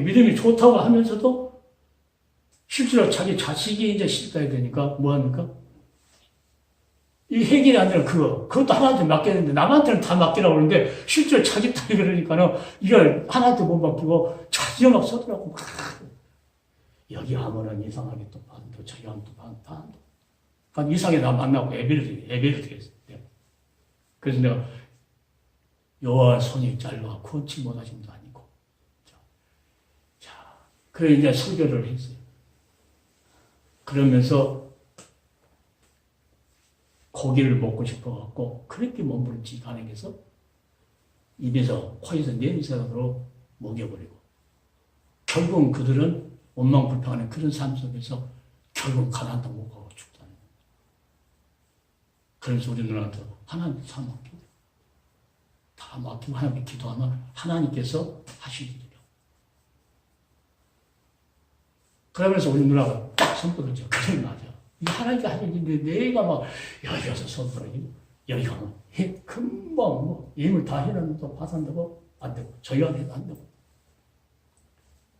Speaker 1: 믿음이 좋다고 하면서도 실제로 자기 자식이 이제 시집가야 되니까 뭐 합니까? 이 해결이 안 되는 그것도 하나한테 맡겼는데 남한테는 다 맡기라고 그러는데 실제로 자기 딸이 그러니까는 이걸 하나한테 못 맡기고 자기가 막 써더라고. 여기 하면은 이상하게 또 반도 저기 하면 또 반도. 그러니까 이상하게 나 만나고 애비를 되겠어요. 그래서 내가 여호와 손이 짧아 구원치 못하신 분도 아니고. 자, 그래 이제 설교를 했어요. 그러면서 고기를 먹고 싶어갖고 그렇게 몸부림치 가능해서 입에서 코에서 냄새로 먹여버리고 결국은 그들은 원망불평하는 그런 삶 속에서 결국 가난도 못 가고 죽다는 거예요. 그래서 우리 누나한테 하나님께 다 맡기고 다 맡기고 하나님께 기도하면 하나님께서 하시거든요. 그러면서 우리 누나가 손톱을 쳐. 그래 맞아. 이 하나님께 하는 일인데 내가 막 여기 가서 손톱을 여기 가면 금방 뭐 임을 다 해놨는데 파산되고 안 되고 저희가 해도 안 되고.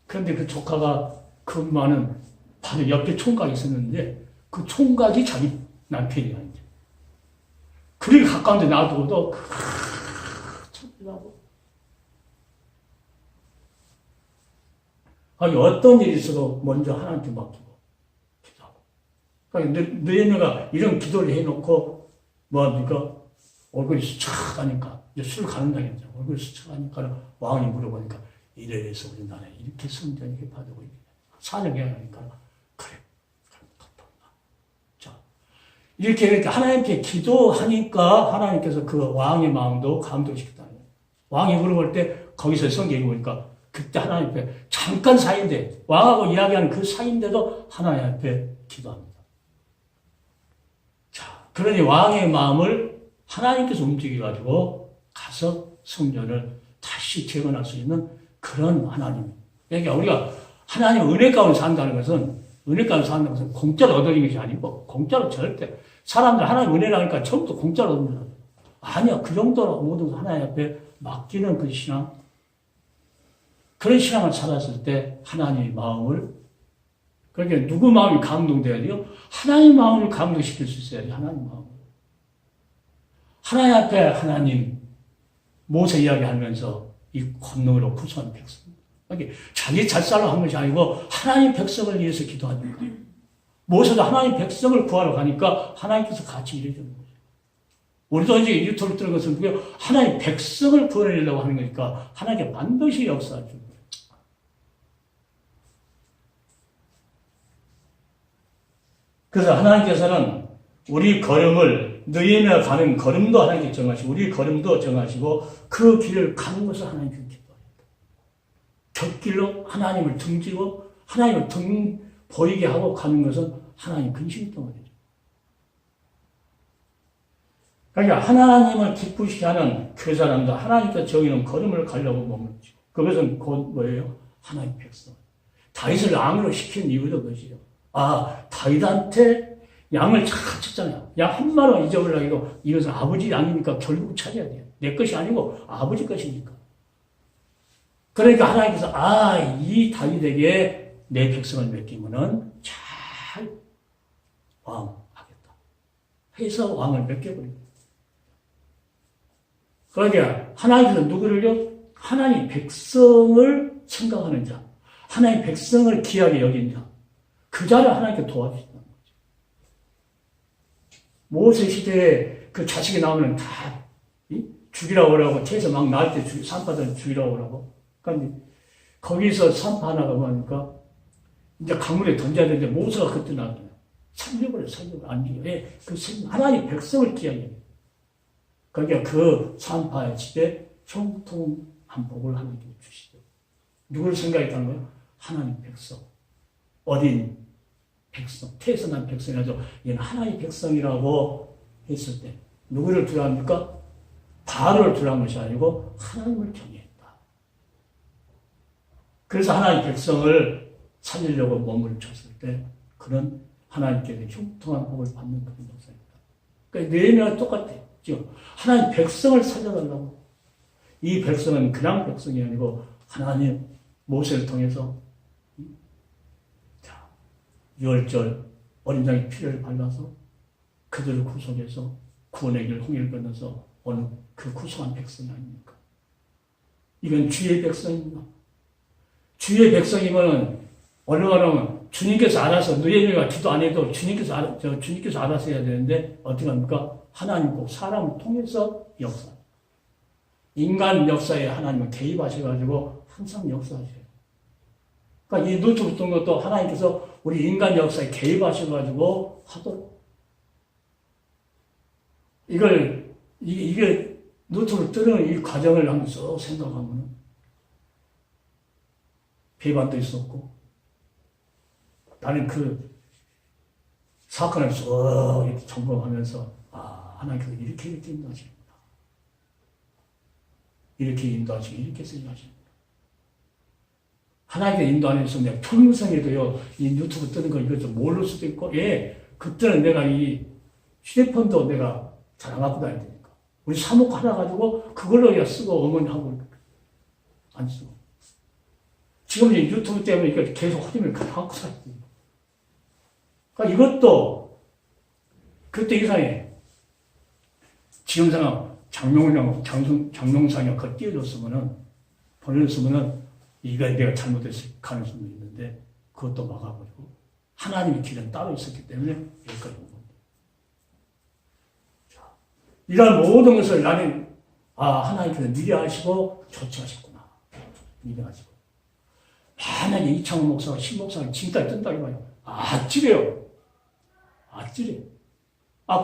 Speaker 1: 그런데 그 조카가 근무하는 바로 옆에 총각이 있었는데 그 총각이 자기 남편이야 이제. 그렇게 가까운데 놔두고도 참으라고. 어떤 일이 있어도 먼저 하나님께 맡기고 기도하고. 그러니까 너희가 이런 기도를 해놓고 뭐합니까? 얼굴이 수척하니까 이제 술 가는 날이죠. 얼굴이 수척하니까 왕이 물어보니까 이래서 우리 나라에 이렇게 성전이 회파되고 있네. 사정해야 하니까 그래 덮었나. 자 이렇게 하나님께 기도하니까 하나님께서 그 왕의 마음도 감동시켰다. 왕이 물어볼 때 거기서 성경에 보니까 그때 하나님 앞에 잠깐 사이인데 왕하고 이야기하는 그 사이인데도 하나님 앞에 기도합니다. 자 그러니 왕의 마음을 하나님께서 움직여가지고 가서 성전을 다시 재건할 수 있는 그런 하나님. 그러니까 우리가 하나님 은혜 가운데 산다는 것은 은혜 가운데 산다는 것은 공짜로 얻어진 것이 아니고 공짜로 절대 사람들 하나님 은혜라니까 처음부터 공짜로 얻는 거예요. 아니야. 그 정도로 모든 하나님 앞에 맡기는 그 신앙 그런 신앙을 찾았을 때 하나님의 마음을 그러니까 누구 마음이 감동돼야 돼요? 하나님 마음을 감동시킬 수 있어야 돼요. 하나님 마음을. 하나님 앞에 하나님 모세 이야기하면서 이 권능으로 구수한 백성. 그러니까 자기 잘살로 한 것이 아니고 하나님 백성을 위해서 기도하니까. 모세도 하나님 백성을 구하러 가니까 하나님께서 같이 일해주는 거죠. 우리도 이제 유튜브 뜨는 것은 그게 하나님의 백성을 구원하려고 하는 거니까 하나님께 반드시 역사하죠. 그래서 하나님께서는 우리 걸음을 너희나 가는 걸음도 하나님께 정하시고 우리 걸음도 정하시고 그 길을 가는 것을 하나님께 기뻐합니다. 곁길로 하나님을 등지고 하나님을 등 보이게 하고 가는 것은 하나님 근심덩어리죠. 그러니까 하나님을 기쁘시게 하는 그 사람도 하나님께서 정해놓은 걸음을 가려고 머물죠. 그것은 곧 뭐예요? 하나님 백성. 다윗을 왕으로 시킨 이유도 그것이죠. 다윗한테 양을 잘 쳤잖아요. 양 한 마리 잊어버리려고 해도 이것은 아버지 양이니까 결국 찾아야 돼요. 내 것이 아니고 아버지 것이니까. 그러니까 하나님께서 이 다윗에게 내 백성을 맡기면은 잘 왕하겠다 해서 왕을 맡겨버립니다. 그러니까 하나님께서 누구를요? 하나님 백성을 생각하는 자, 하나님 백성을 귀하게 여긴 자, 그 자를 하나님께 도와주신다는 거죠. 모세 시대에 그 자식이 나오면 다 죽이라고 하라고 채에서 막 나올 때 산파들 죽이라고 하라고. 그러니까 거기서 산파 하나가 뭐니까 이제 강물에 던져야 되는데 모세가 그때 나왔잖아요. 살려버려. 안 죽여. 그 하나님 백성을 귀하게 여긴. 그러니까 그 산파의 집에 형통한 복을 하나님께 주시죠. 누구를 생각했다는 거예요? 하나님 백성. 어린 백성. 태어난 백성이라서 얘는 하나님 백성이라고 했을 때 누구를 두려워합니까? 바로를 두려워한 것이 아니고 하나님을 경외했다. 그래서 하나님 백성을 살리려고 몸을 쳤을 때 그런 하나님께 형통한 복을 받는 그런 역사입니다. 그러니까 내면은 똑같아요. 지금 하나님 백성을 살려달라고. 이 백성은 그냥 백성이 아니고 하나님 모세를 통해서 유월절 어린 양의 피를 발라서 그들을 구속해서 구원의 길 홍해를 건너서 오는 그 구속한 백성이 아닙니까? 이건 주의 백성입니다. 주의 백성이면 얼마나 주님께서 알아서 너희가 기도 안 해도 주님께서 알아서 해야 되는데 어떻게 합니까? 하나님 꼭 사람을 통해서 역사. 인간 역사에 하나님은 개입하셔가지고 항상 역사하셔요. 그러니까 이 노트북 뜬 것도 하나님께서 우리 인간 역사에 개입하셔가지고 하도록. 이게 노트북 뜨는 이 과정을 한번 쏙 생각하면 배반도 있었고 나는 그 사건을 쏙 이렇게 점검하면서 하나님께서 이렇게 인도하십니다. 이렇게 인도하시고 이렇게 쓰임하십니다. 하나님께 인도 안 해서 내가 평생에도요 이 유튜브 뜨는 거 이거 좀 모를 수도 있고 그때는 내가 이 휴대폰도 내가 잘 안 갖고 다녀야 되니까 우리 사목 하나 가지고 그걸로 그냥 쓰고 어머니하고 안 쓰고 지금 이 유튜브 때문에 이거 계속 허리를 갖고 살아요. 그러니까 이것도 그때 이상해. 지금 생각 장롱상에 그걸 띄워줬으면은 보내줬으면은 이거 내가 잘못했을 가능성도 있는데 그것도 막아버리고 하나님의 길은 따로 있었기 때문에 여기까지 온 겁니다. 자, 이런 모든 것을 나는 하나님께서 미리 하시고 조치하셨구나. 미리 하시고 만약에 이창호 목사가 신목사를 지금까지 뜬다고 봐요. 아찔해요.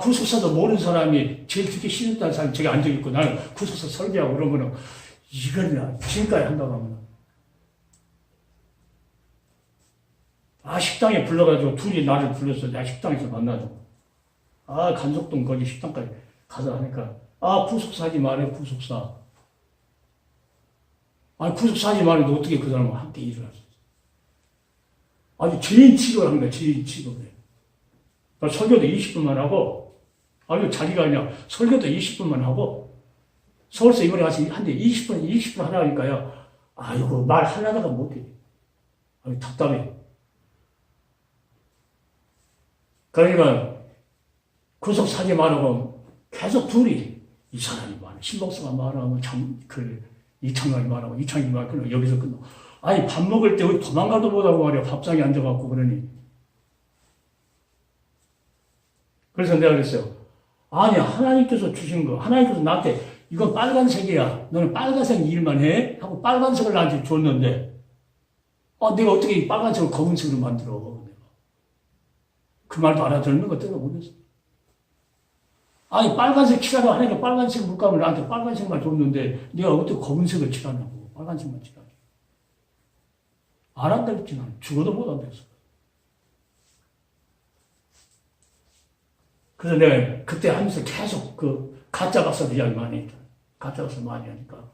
Speaker 1: 구속사도 모르는 사람이 제일 듣기 싫다는 사람이 저기 앉아있고 나는 구속사 설계하고 그러면은 이건 지금까지 한다고 하면 식당에 불러가지고 둘이 나를 불렀어. 내가 식당에서 만나줘. 간석동 거기 식당까지 가서 하니까 구속사 하지 말아요. 구속사. 구속사 하지 말아요. 어떻게 그 사람과 함께 일을 할 수 있어. 아주 죄인 취급을 하는 거야. 죄인 취급을 해. 설교도 20분만 하고, 자기가 그냥 설교도 20분만 하고, 서울서 이번에 가서 한데 20분 하라니까요. 이거 말 하려다가 못해. 답답해. 그러니까, 구속 사지 말라고 계속 둘이, 이 사람이 말해. 신복수가 말하면 이창각이 말하고, 이창이 말하고, 여기서 끝나. 밥 먹을 때 우리 도망가도 못하고 말이야. 밥상에 앉아갖고 그러니. 그래서 내가 그랬어요. 아니, 하나님께서 주신 거, 하나님께서 나한테 이건 빨간색이야. 너는 빨간색 일만 해? 하고 빨간색을 나한테 줬는데, 내가 어떻게 이 빨간색을 검은색으로 만들어? 그 말도 알아듣는 거 뜯어보겠어. 아니, 빨간색 칠하라고 하니까 빨간색 물감을 나한테 빨간색만 줬는데, 내가 어떻게 검은색을 칠하냐고. 빨간색만 칠하냐고. 안 한다 했지, 나는. 죽어도 못 한다 했어. 그래서 내가 그때 하면서 계속 그 가짜 박사도 이야기 많이 했잖아. 가짜 박사 많이 하니까.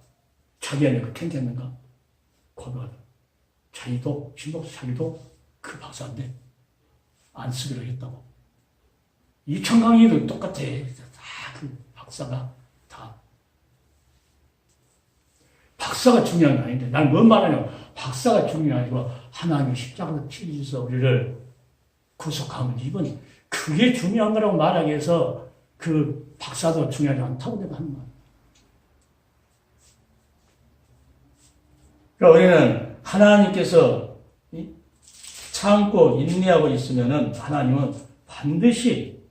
Speaker 1: 자기한테 그 캔캔인가? 고백하다. 자기도, 신박사 자기도 그 박사인데, 안 쓰기로 했다고. 이청강의도 똑같아. 다 그 박사가 다. 박사가 중요한 게 아닌데, 난 뭔 말하냐면, 박사가 중요한 게 아니고, 하나님이 십자가로 치셔서 우리를 구속하면, 이건 그게 중요한 거라고 말하기 위해서, 그 박사도 중요하지 않다고 내가 하는 말이야. 그러니까 우리는 하나님께서 참고 인내하고 있으면은 하나님은 반드시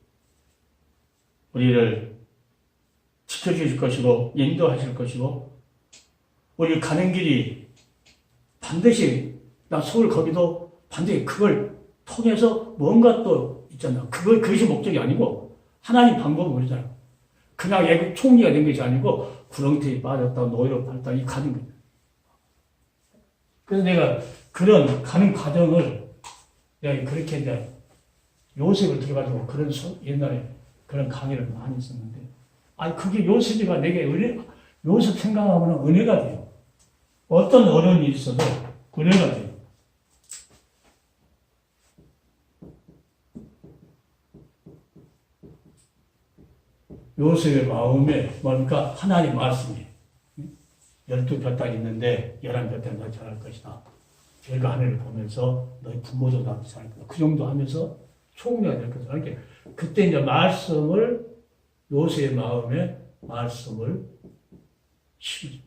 Speaker 1: 우리를 지켜주실 것이고 인도하실 것이고 우리 가는 길이 반드시 나 서울 거기도 반드시 그걸 통해서 뭔가 또 있잖아. 그것이 목적이 아니고 하나님 방법은 모르잖아. 그냥 애국 총리가 된 것이 아니고 구렁텅이에 빠졌다 노예로 팔다 이 가는 거야. 그래서 내가 그런 가는 과정을 내가 그렇게 이제 요셉을 들어가지고 그런 옛날에 그런 강의를 많이 했었는데, 그게 요셉이가 내게 요셉 생각하면 은혜가 돼요. 어떤 어려움이 있어도 은혜가 돼요. 요셉의 마음에 뭡니까? 하나님 말씀이 12볕딱 있는데 11볕딱 너 잘할 것이다. 별과 하늘을 보면서 너희 부모도 나도 잘할 거다. 그 정도 하면서 총리가 될 것이다. 이렇게 그때 이제 말씀을 요셉의 마음에 말씀을 심어요.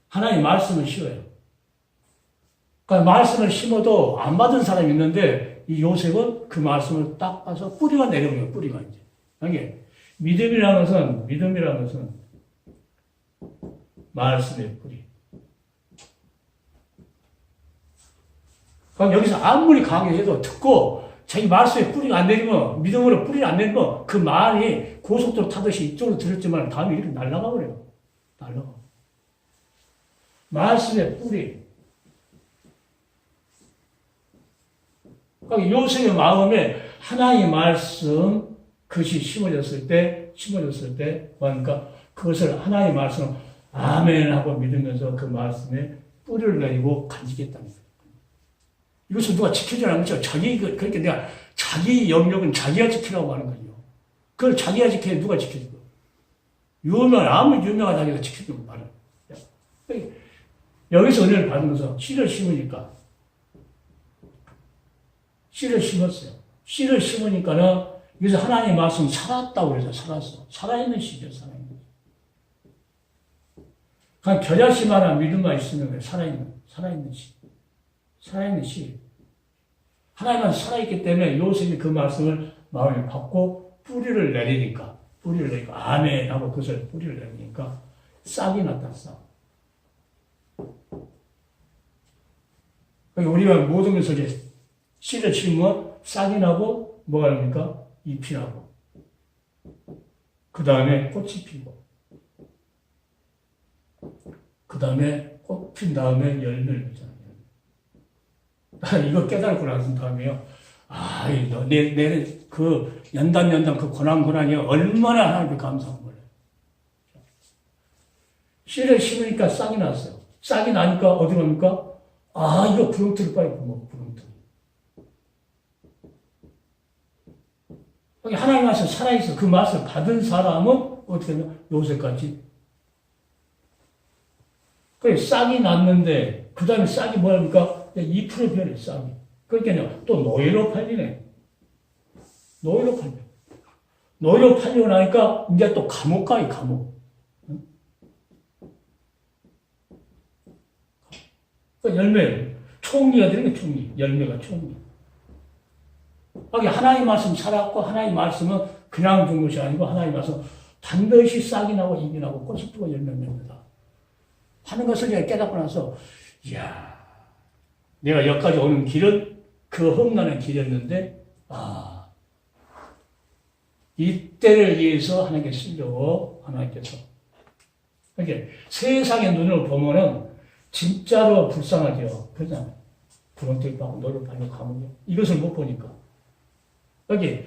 Speaker 1: 하나님 말씀을 심어요. 그러니까 말씀을 심어도 안 받은 사람이 있는데 이 요셉은 그 말씀을 딱 봐서 뿌리가 내려오는 뿌리가 이제. 이게 믿음이라는 것은 말씀의 뿌리. 그럼 여기서 아무리 강의해도 듣고 자기 말씀에 뿌리가 안 내리면 믿음으로 뿌리가 안 내리면 그 말이 고속도로 타듯이 이쪽으로 들었지만 다음에 이렇게 날아가 버려요. 날아가. 말씀의 뿌리. 그러니까 요셉의 마음에 하나님의 말씀 그것이 심어졌을 때 그러니까 그것을 하나님의 말씀 아멘 하고 믿으면서 그 말씀에 뿌리를 내리고 간직했다는 거예요. 이것을 누가 지켜주지 않는 거죠. 그러니까 내가 자기 영역은 자기가 지키라고 하는 거죠. 그걸 자기가 지켜야 누가 지켜주고. 아무리 유명하다고 지켜주는 말은. 여기서 은혜를 받으면서 씨를 심으니까. 씨를 심었어요. 씨를 심으니까는 여기서 하나님의 말씀 살았다고 그래서 살았어. 살아있는 씨죠, 살아있는. 그냥 겨자씨만 믿음만 있으면 살아있는 씨. 살아있는 씨. 하나님은 살아있기 때문에 요셉이 그 말씀을 마음에 받고 뿌리를 내리니까 아멘 하고 그것을 뿌리를 내리니까 싹이 났다, 싹. 그러니까 우리가 모든 것을 이제 씨를 심으면 싹이 나고 뭐가 납니까? 잎이 나고 그 다음에 꽃이 피고 그 다음에 꽃 핀 다음에 열매를 맺잖아요. 이거 깨달고 나선 다음에요. 그 연단 그 고난이 얼마나 하나님께 감사한 거예요. 씨를 심으니까 싹이 났어요. 싹이 나니까 어디 갑니까? 이거 부렁틀이 빨리 부어, 부렁틀이. 하나님 말씀 살아있어. 그 말씀을 받은 사람은 어떻게 하면 요셉같이. 그래, 싹이 났는데, 그 다음에 싹이 뭐랍니까? 잎으로 변해, 싹이. 그러니까 또 노예로 팔리네. 노예로 팔리고 나니까 이제 또 감옥 가요, 감옥. 그 열매, 총리가 되는 게 총리. 열매가 총리. 여기 하나님 말씀 살았고, 하나님 말씀은 그냥 준 것이 아니고, 하나님 말씀 반드시 싹이 나고 잎이 나고 꽃이 피고 열매 맺는다 하는 것을 내가 깨닫고 나서, 이야, 내가 여기까지 오는 길은 그 험난한 길이었는데, 이때를 위해서 하나님께 쓰려고 하나님께서. 이렇게 세상의 눈으로 보면은 진짜로 불쌍하죠. 그냥 구렁텅이 파고 너를 팔고 감옥에. 이것을 못 보니까. 여기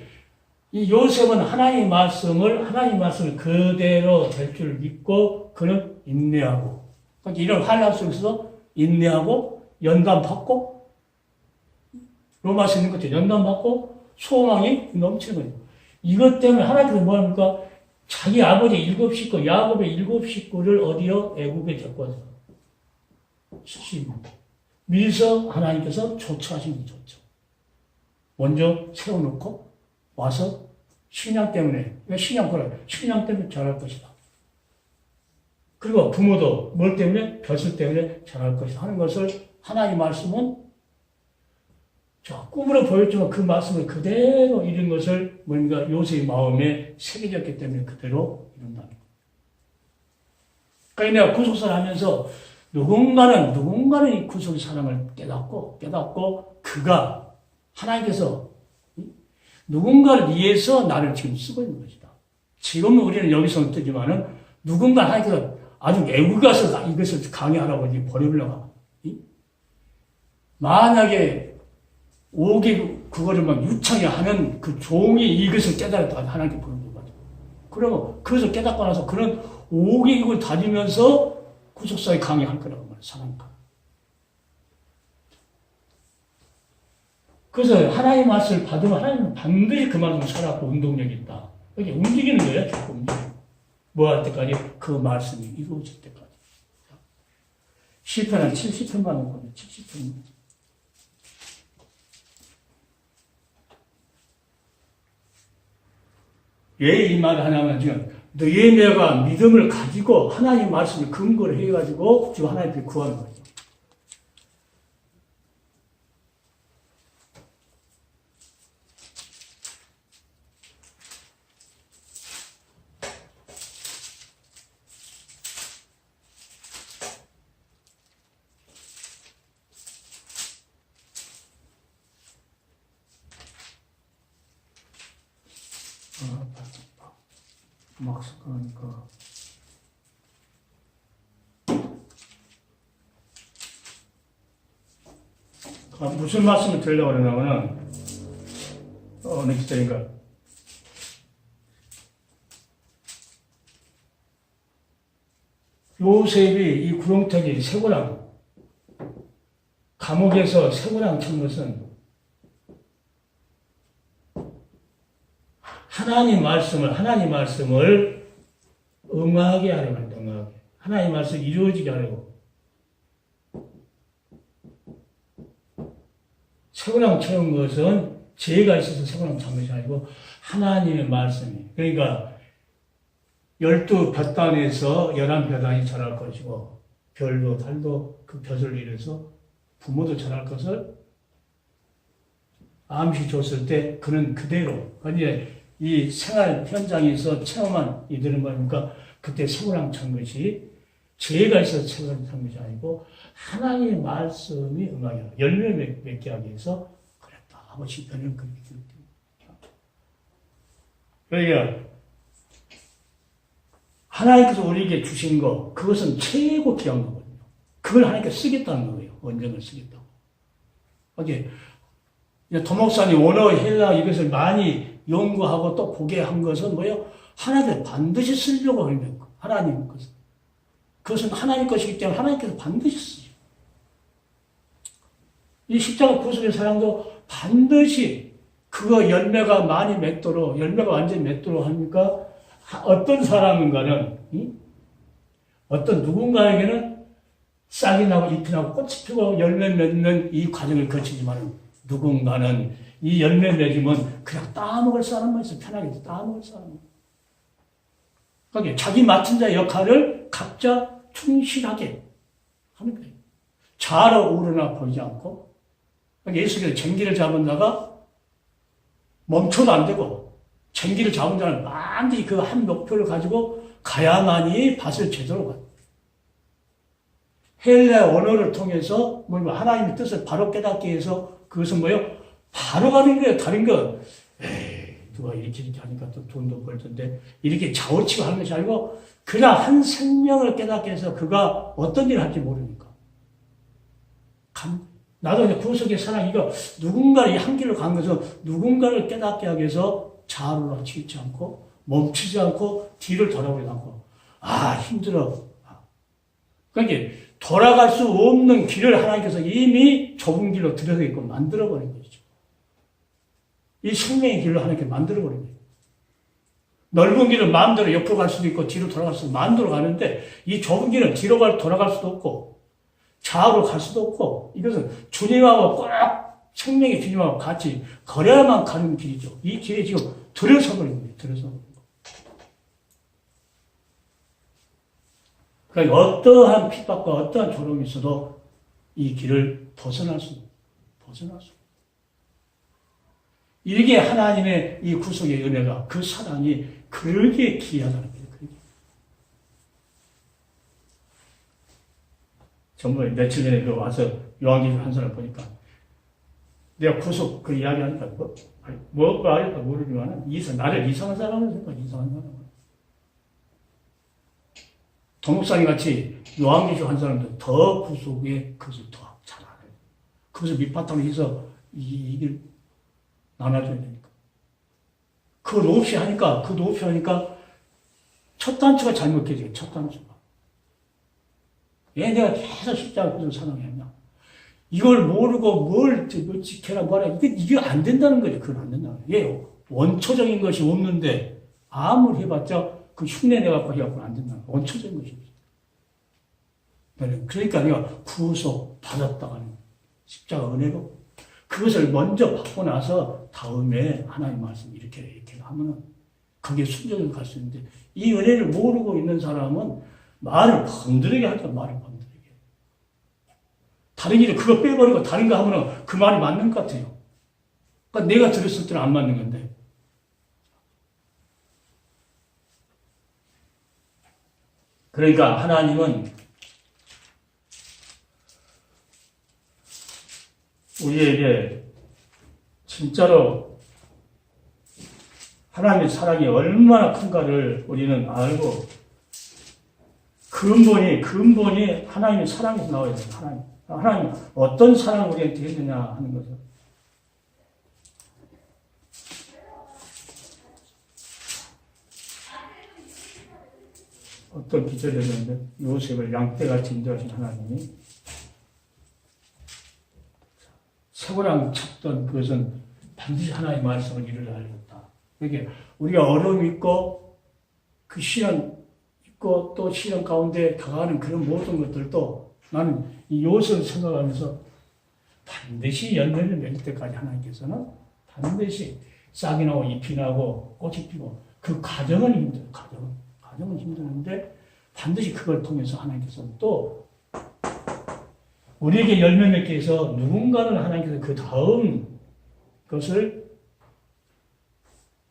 Speaker 1: 이 요셉은 하나님의 말씀을 그대로 될 줄 믿고 그는 인내하고. 그러니까 이런 환난 속에서 인내하고 연단 받고 로마서 있는 것처럼 연단 받고 소망이 넘치는 거예요. 이것 때문에 하나님께서 뭐 합니까? 자기 아버지 7 식구, 야곱의 7 식구를 어디요? 애국에 데리고 와서 미리서 하나님께서 조처하신 게 좋죠. 먼저 세워놓고 와서 신앙 때문에, 신앙 때문에 잘할 것이다. 그리고 부모도 뭘 때문에? 벼슬 때문에 잘할 것이다 하는 것을 하나님의 말씀은 꿈으로 보였지만 그 말씀을 그대로 이룬 것을 뭔가 요셉의 마음에 새겨졌기 때문에 그대로 이룬다는 거예요. 그러니까 내가 구속사를 하면서 누군가는 이 구속의 사랑을 깨닫고 그가 하나님께서 누군가를 위해서 나를 지금 쓰고 있는 것이다. 지금은 우리는 여기서 뜨지만은 누군가 하나님께서 아주 애국에 가서 이것을 강의하라고 버려보려고. 만약에 5개 그거를 막 유창히 하는 그 종이 이것을 깨달았다 하나님께 보는 거죠. 그러면 그것을 깨닫고 나서 그런 5개 이걸 다니면서 구속사에 강의할 거라고 말해요. 사랑과. 그래서 하나님의 말씀을 받으면 하나님은 반드시 그 말씀을 살아갖고 운동력이 있다. 이게 움직이는 거예요. 자꾸 움직이는. 뭐 할 때까지? 그 말씀이 이루어질 때까지. 시편 한 70편만 놓고 70편. 왜 이 말을 하냐면 지금 느헤미야가 믿음을 가지고 하나님 말씀을 근거로 해가지고 지금 하나님께 구하는 거죠. 막 섞으니까. 무슨 말씀을 드리려고 그러냐면은, 어느 기절인가. 요셉이 이 구렁텅이 쇠고랑, 감옥에서 쇠고랑 친 것은 하나님 말씀을 응하게 하려고 합니다. 응하게. 하나님 말씀이 이루어지게 하려고. 쇠고랑 채운 것은 죄가 있어서 쇠고랑 찬 것이 아니고 하나님의 말씀이. 그러니까 12볕단에서 11볕단이 자랄 것이고 별도 달도 그 볕을 이뤄서 부모도 자랄 것을 암시 줬을 때 그는 그대로 아니 이 생활 현장에서 체험한 이들은 뭐니까 그때 쇠고랑 찬 것이 죄가 있어서 쇠고랑 찬 것이 아니고 하나님의 말씀이 응하게 열매 맺게 하기 위해서 그랬다 하고 시편은 그렇게 기록됩니다. 그러니까 하나님께서 우리에게 주신 거 그것은 최고 귀한 거거든요. 그걸 하나님께 쓰겠다는 거예요. 원정을 쓰겠다고. 어제 도목사님 원어 헬라 이것을 많이 연구하고 또 보게 한 것은 뭐예요? 하나님께 반드시 쓰려고 하는 거. 하나님 것은. 그것은 하나님 것이기 때문에 하나님께서 반드시 쓰죠. 이 십자가 구속의 사랑도 반드시 그거 열매가 많이 맺도록, 열매가 완전히 맺도록 하니까 어떤 사람인가는, 어떤 누군가에게는 싹이 나고 잎이 나고 꽃이 피고 열매 맺는 이 과정을 거치지만 누군가는 이 열매 맺으면 그냥 따먹을 사람만 있어. 편하게 따먹을 사람. 그러니까 자기 맡은 자의 역할을 각자 충실하게 하는 거예요. 좌로 우러나 보이지 않고. 그러니까 예수께서 쟁기를 잡은 자가 멈춰도 안 되고 전기를 잡은 자는 반드시 그 한 목표를 가지고 가야만이 밭을 제대로 가요. 헬라 언어를 통해서 하나님의 뜻을 바로 깨닫기 위해서 그것은 뭐예요? 바로 가는 거예요. 다른 거 누가 이렇게 하니까 또 돈도 벌던데 이렇게 좌우치고 하는 것이 아니고 그냥 한 생명을 깨닫게 해서 그가 어떤 일을 할지 모르니까 나도 이제 구속의 사랑 이거 누군가를 한 길로 간 것은 누군가를 깨닫게 하기 위해서 좌우로 치지 않고 멈추지 않고 뒤를 돌아보지 않고 힘들어. 그러니까 돌아갈 수 없는 길을 하나님께서 이미 좁은 길로 들여서 만들어버린 것이죠. 이 생명의 길로 하나님께 만들어버린 거예요. 넓은 길은 마음대로 옆으로 갈 수도 있고 뒤로 돌아갈 수도 마음대로 가는데 이 좁은 길은 뒤로 돌아갈 수도 없고 좌우로 갈 수도 없고 이것은 주님하고 꼭 생명의 주님하고 같이 걸어야만 가는 길이죠. 이 길에 지금 들어서버린 거예요. 들어서버린 거예요. 그러니까 어떠한 핍박과 어떠한 조롱이 있어도 이 길을 벗어날 수. 이게 하나님의 이 구속의 은혜가 그 사랑이 그렇게 귀하다는 거예요. 전부 며칠 전에 와서 요한계시록 한 사람 보니까 내가 구속 그 이야기 하니까 뭐가 알까 모르지만 나를 이상한 사람을 생각해. 이상한 사람을. 동목사님 같이 요한계시록 한 사람들 더 구속에 그것을 더 잘 알아요. 그것을 밑바탕으로 해서 이길 나눠줘야 되니까. 그걸 없이 하니까 첫 단추가 잘못되지. 첫 단추가. 왜 내가 계속 십자가 그것을 사랑했냐. 이걸 모르고 뭘 지켜라 뭐라. 이게 안 된다는 거예요. 그건 안 된다는 거예요. 왜? 원초적인 것이 없는데 아무리 해봤자 그 흉내 내갖고 해갖고는 안 된다는 거예요. 원초적인 것이 없어요. 그러니까 내가 구속 받았다가는 십자가 은혜로 그것을 먼저 받고 나서 다음에 하나님 말씀 이렇게 하면은 그게 순전히 갈 수 있는데 이 은혜를 모르고 있는 사람은 말을 번들게 하죠. 말을 번들게. 다른 일을 그거 빼버리고 다른 거 하면은 그 말이 맞는 것 같아요. 그러니까 내가 들었을 때는 안 맞는 건데. 그러니까 하나님은 우리에게 진짜로 하나님의 사랑이 얼마나 큰가를 우리는 알고 근본이 하나님의 사랑에서 나와야 돼요. 하나님 어떤 사랑을 우리한테 했느냐 하는 거죠. 어떤 기절이었는데 요셉을 양떼같이 인도하신 하나님이 세고랑 쳤던 그것은 반드시 하나님의 말씀을 이루려 하였다. 그러니까 우리가 어려움이 있고 그 시련 있고 또 시련 가운데 다가가는 그런 모든 것들도 나는 이 요셉을 생각하면서 반드시 열매를 맺을 때까지 하나님께서는 반드시 싹이 나고 잎이 나고 꽃이 피고 그 과정은 힘들어요. 과정은 힘드는데 반드시 그걸 통해서 하나님께서는 또 우리에게 열매 맺기 위해서 누군가는 하나님께서 그 다음 것을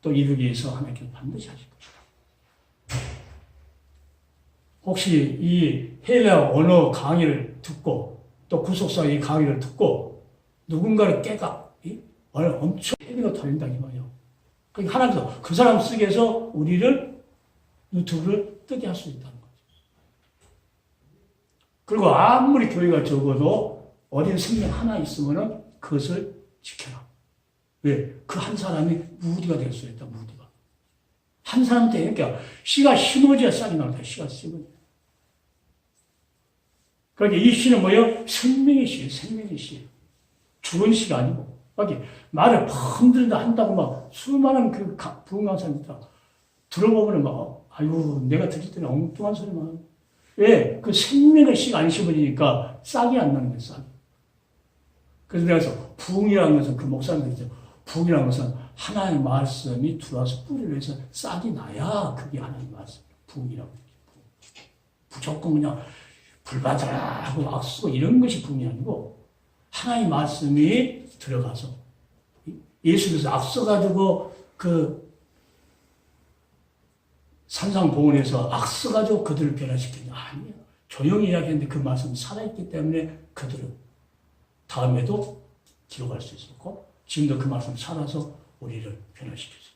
Speaker 1: 또 이루기 위해서 하나님께서 반드시 하실 것이다. 혹시 이 헬라 언어 강의를 듣고 또 구속사의 강의를 듣고 누군가를 엄청 헤비가 달린다 이 말이에요. 그러니까 하나님께서 그 사람 쓰게 해서 우리를 유튜브를 뜨게 할 수 있다는 거죠. 그리고 아무리 교회가 적어도 어린 생명 하나 있으면은 그것을 지켜라. 왜? 그 한 사람이 무디가 될 수 있다, 무디가. 한 사람한테, 그러니까 씨가 심어져야 싹이 나온다, 씨가 심어져야. 그러니까 이 씨는 뭐예요? 생명의 씨예요, 생명의 씨예요. 죽은 씨가 아니고. 그러니까 말을 펑들다 한다고 막 수많은 그 부흥 강사님 있다. 들어보면 막, 아유, 내가 들을 때는 엉뚱한 소리만. 왜? 그 생명의 씨가 안 심어지니까 싹이 안 나는 거예요, 싹이. 그래서 내가 부흥이라는 것은 그 목사님들 있죠. 부흥이라는 것은 하나님의 말씀이 들어와서 뿌리를 해서 싹이 나야 그게 하나님의 말씀. 부흥이라고. 무조건 그냥 불 받아라 하고 악수고 이런 것이 부흥이 아니고 하나님의 말씀이 들어가서
Speaker 2: 예수께서 악써가지고 그 산상보훈에서 악써가지고 그들을 변화시키냐? 아니에요. 조용히 이야기했는데 그 말씀이 살아있기 때문에 그들은 다음에도 기록할 수 있었고 지금도 그 말씀 살아서 우리를 변화시켰습니다.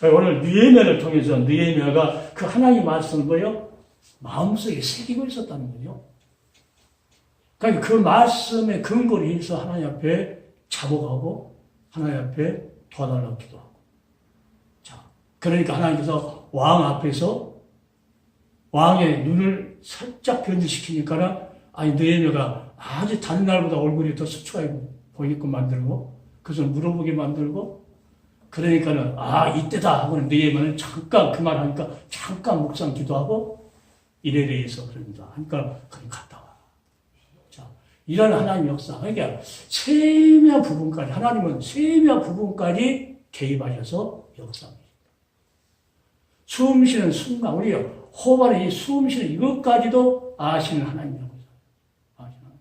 Speaker 1: 오늘 느헤미야를 통해서 느헤미야가 그 하나님의 말씀을 뭐요? 마음속에 새기고 있었다는 거죠. 그러니까 그 말씀의 근거로 해서 하나님 앞에 자복하고 하나님 앞에 도와달라고 기도하고. 자, 그러니까 하나님께서 왕 앞에서 왕의 눈을 살짝 변질시키니까는 아니 느헤미야가 아주 다른 날보다 얼굴이 더 수척하게 보이게끔 만들고 그것을 물어보게 만들고 그러니까는 이때다 하고는 느헤미야는 잠깐 그 말 하니까 잠깐 묵상 기도하고 일에 대해서 그럽니다. 그러니까 그럼 갔다 와. 자, 이런 하나님의 역사. 그러니까 세미한 부분까지 하나님은 세미한 부분까지 개입하셔서 역사합니다. 숨 쉬는 순간 우리 호흡하는 이 숨 쉬는 이것까지도 아시는 하나님이라고 아시는 하나님.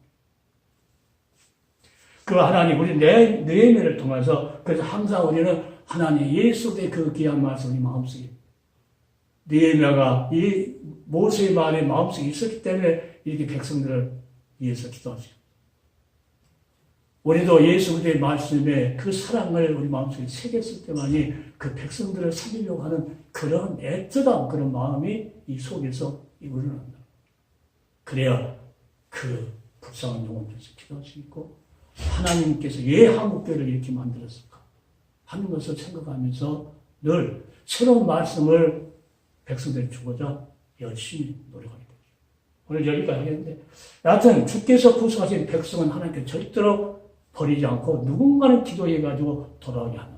Speaker 1: 그 하나님 우리 느헤미야를 통해서 그래서 항상 우리는 하나님 예수의 그 귀한 말씀이 마음속에 느헤미야가 이 모세의 말에 마음속에 있었기 때문에 이렇게 백성들을 위해서 기도하시고 우리도 예수 그리스도의 말씀에 그 사랑을 우리 마음속에 새겼을 때만이 그 백성들을 살리려고 하는 그런 애틋한 그런 마음이 이 속에서 우러난다. 그래야 그 불쌍한 영혼들에서 기도할 수 있고 하나님께서 왜 한국교회를 이렇게 만들었을까 하는 것을 생각하면서 늘 새로운 말씀을 백성들에게 주고자 열심히 노력하게 되죠. 오늘 여기까지 하겠는데 여하튼 주께서 구속하신 백성은 하나님께 절대로 버리지 않고 누군가는 기도해가지고 돌아오게 하는.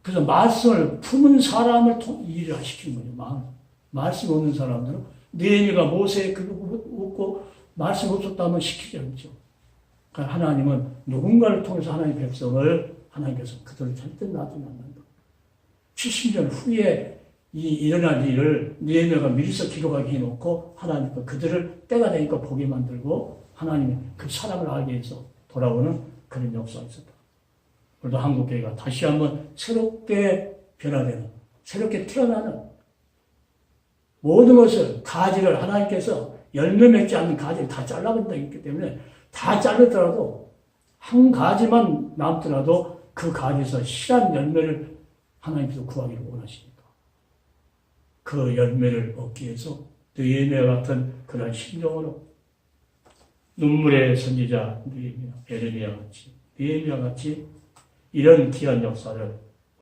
Speaker 1: 그래서 말씀을 품은 사람을 일을 시키는 거죠. 말씀 없는 사람들은 느헤미야가 모세에 그거 없고 말씀 없었다면 시키지 않죠. 그러니까 하나님은 누군가를 통해서 하나님의 백성을 하나님께서 그들을 절대 놔두지 않는다. 70년 후에 일어난 일을 느헤미야가 미리서 기록하게 해놓고 하나님과 그들을 때가 되니까 보게 만들고 하나님의 그 사랑을 알게 해서 돌아오는 그런 역사가 있었다. 그래도 한국교회가 다시 한번 새롭게 변화되는, 새롭게 태어나는 모든 것을 가지를 하나님께서 열매 맺지 않는 가지를 다 잘라버린다 했기 때문에 다 자르더라도 한 가지만 남더라도 그 가지에서 실한 열매를 하나님께서 구하기를 원하시니까 그 열매를 얻기 위해서 느헤미야 같은 그런 심정으로 눈물의 선지자 느헤미야 같이 이런 귀한 역사를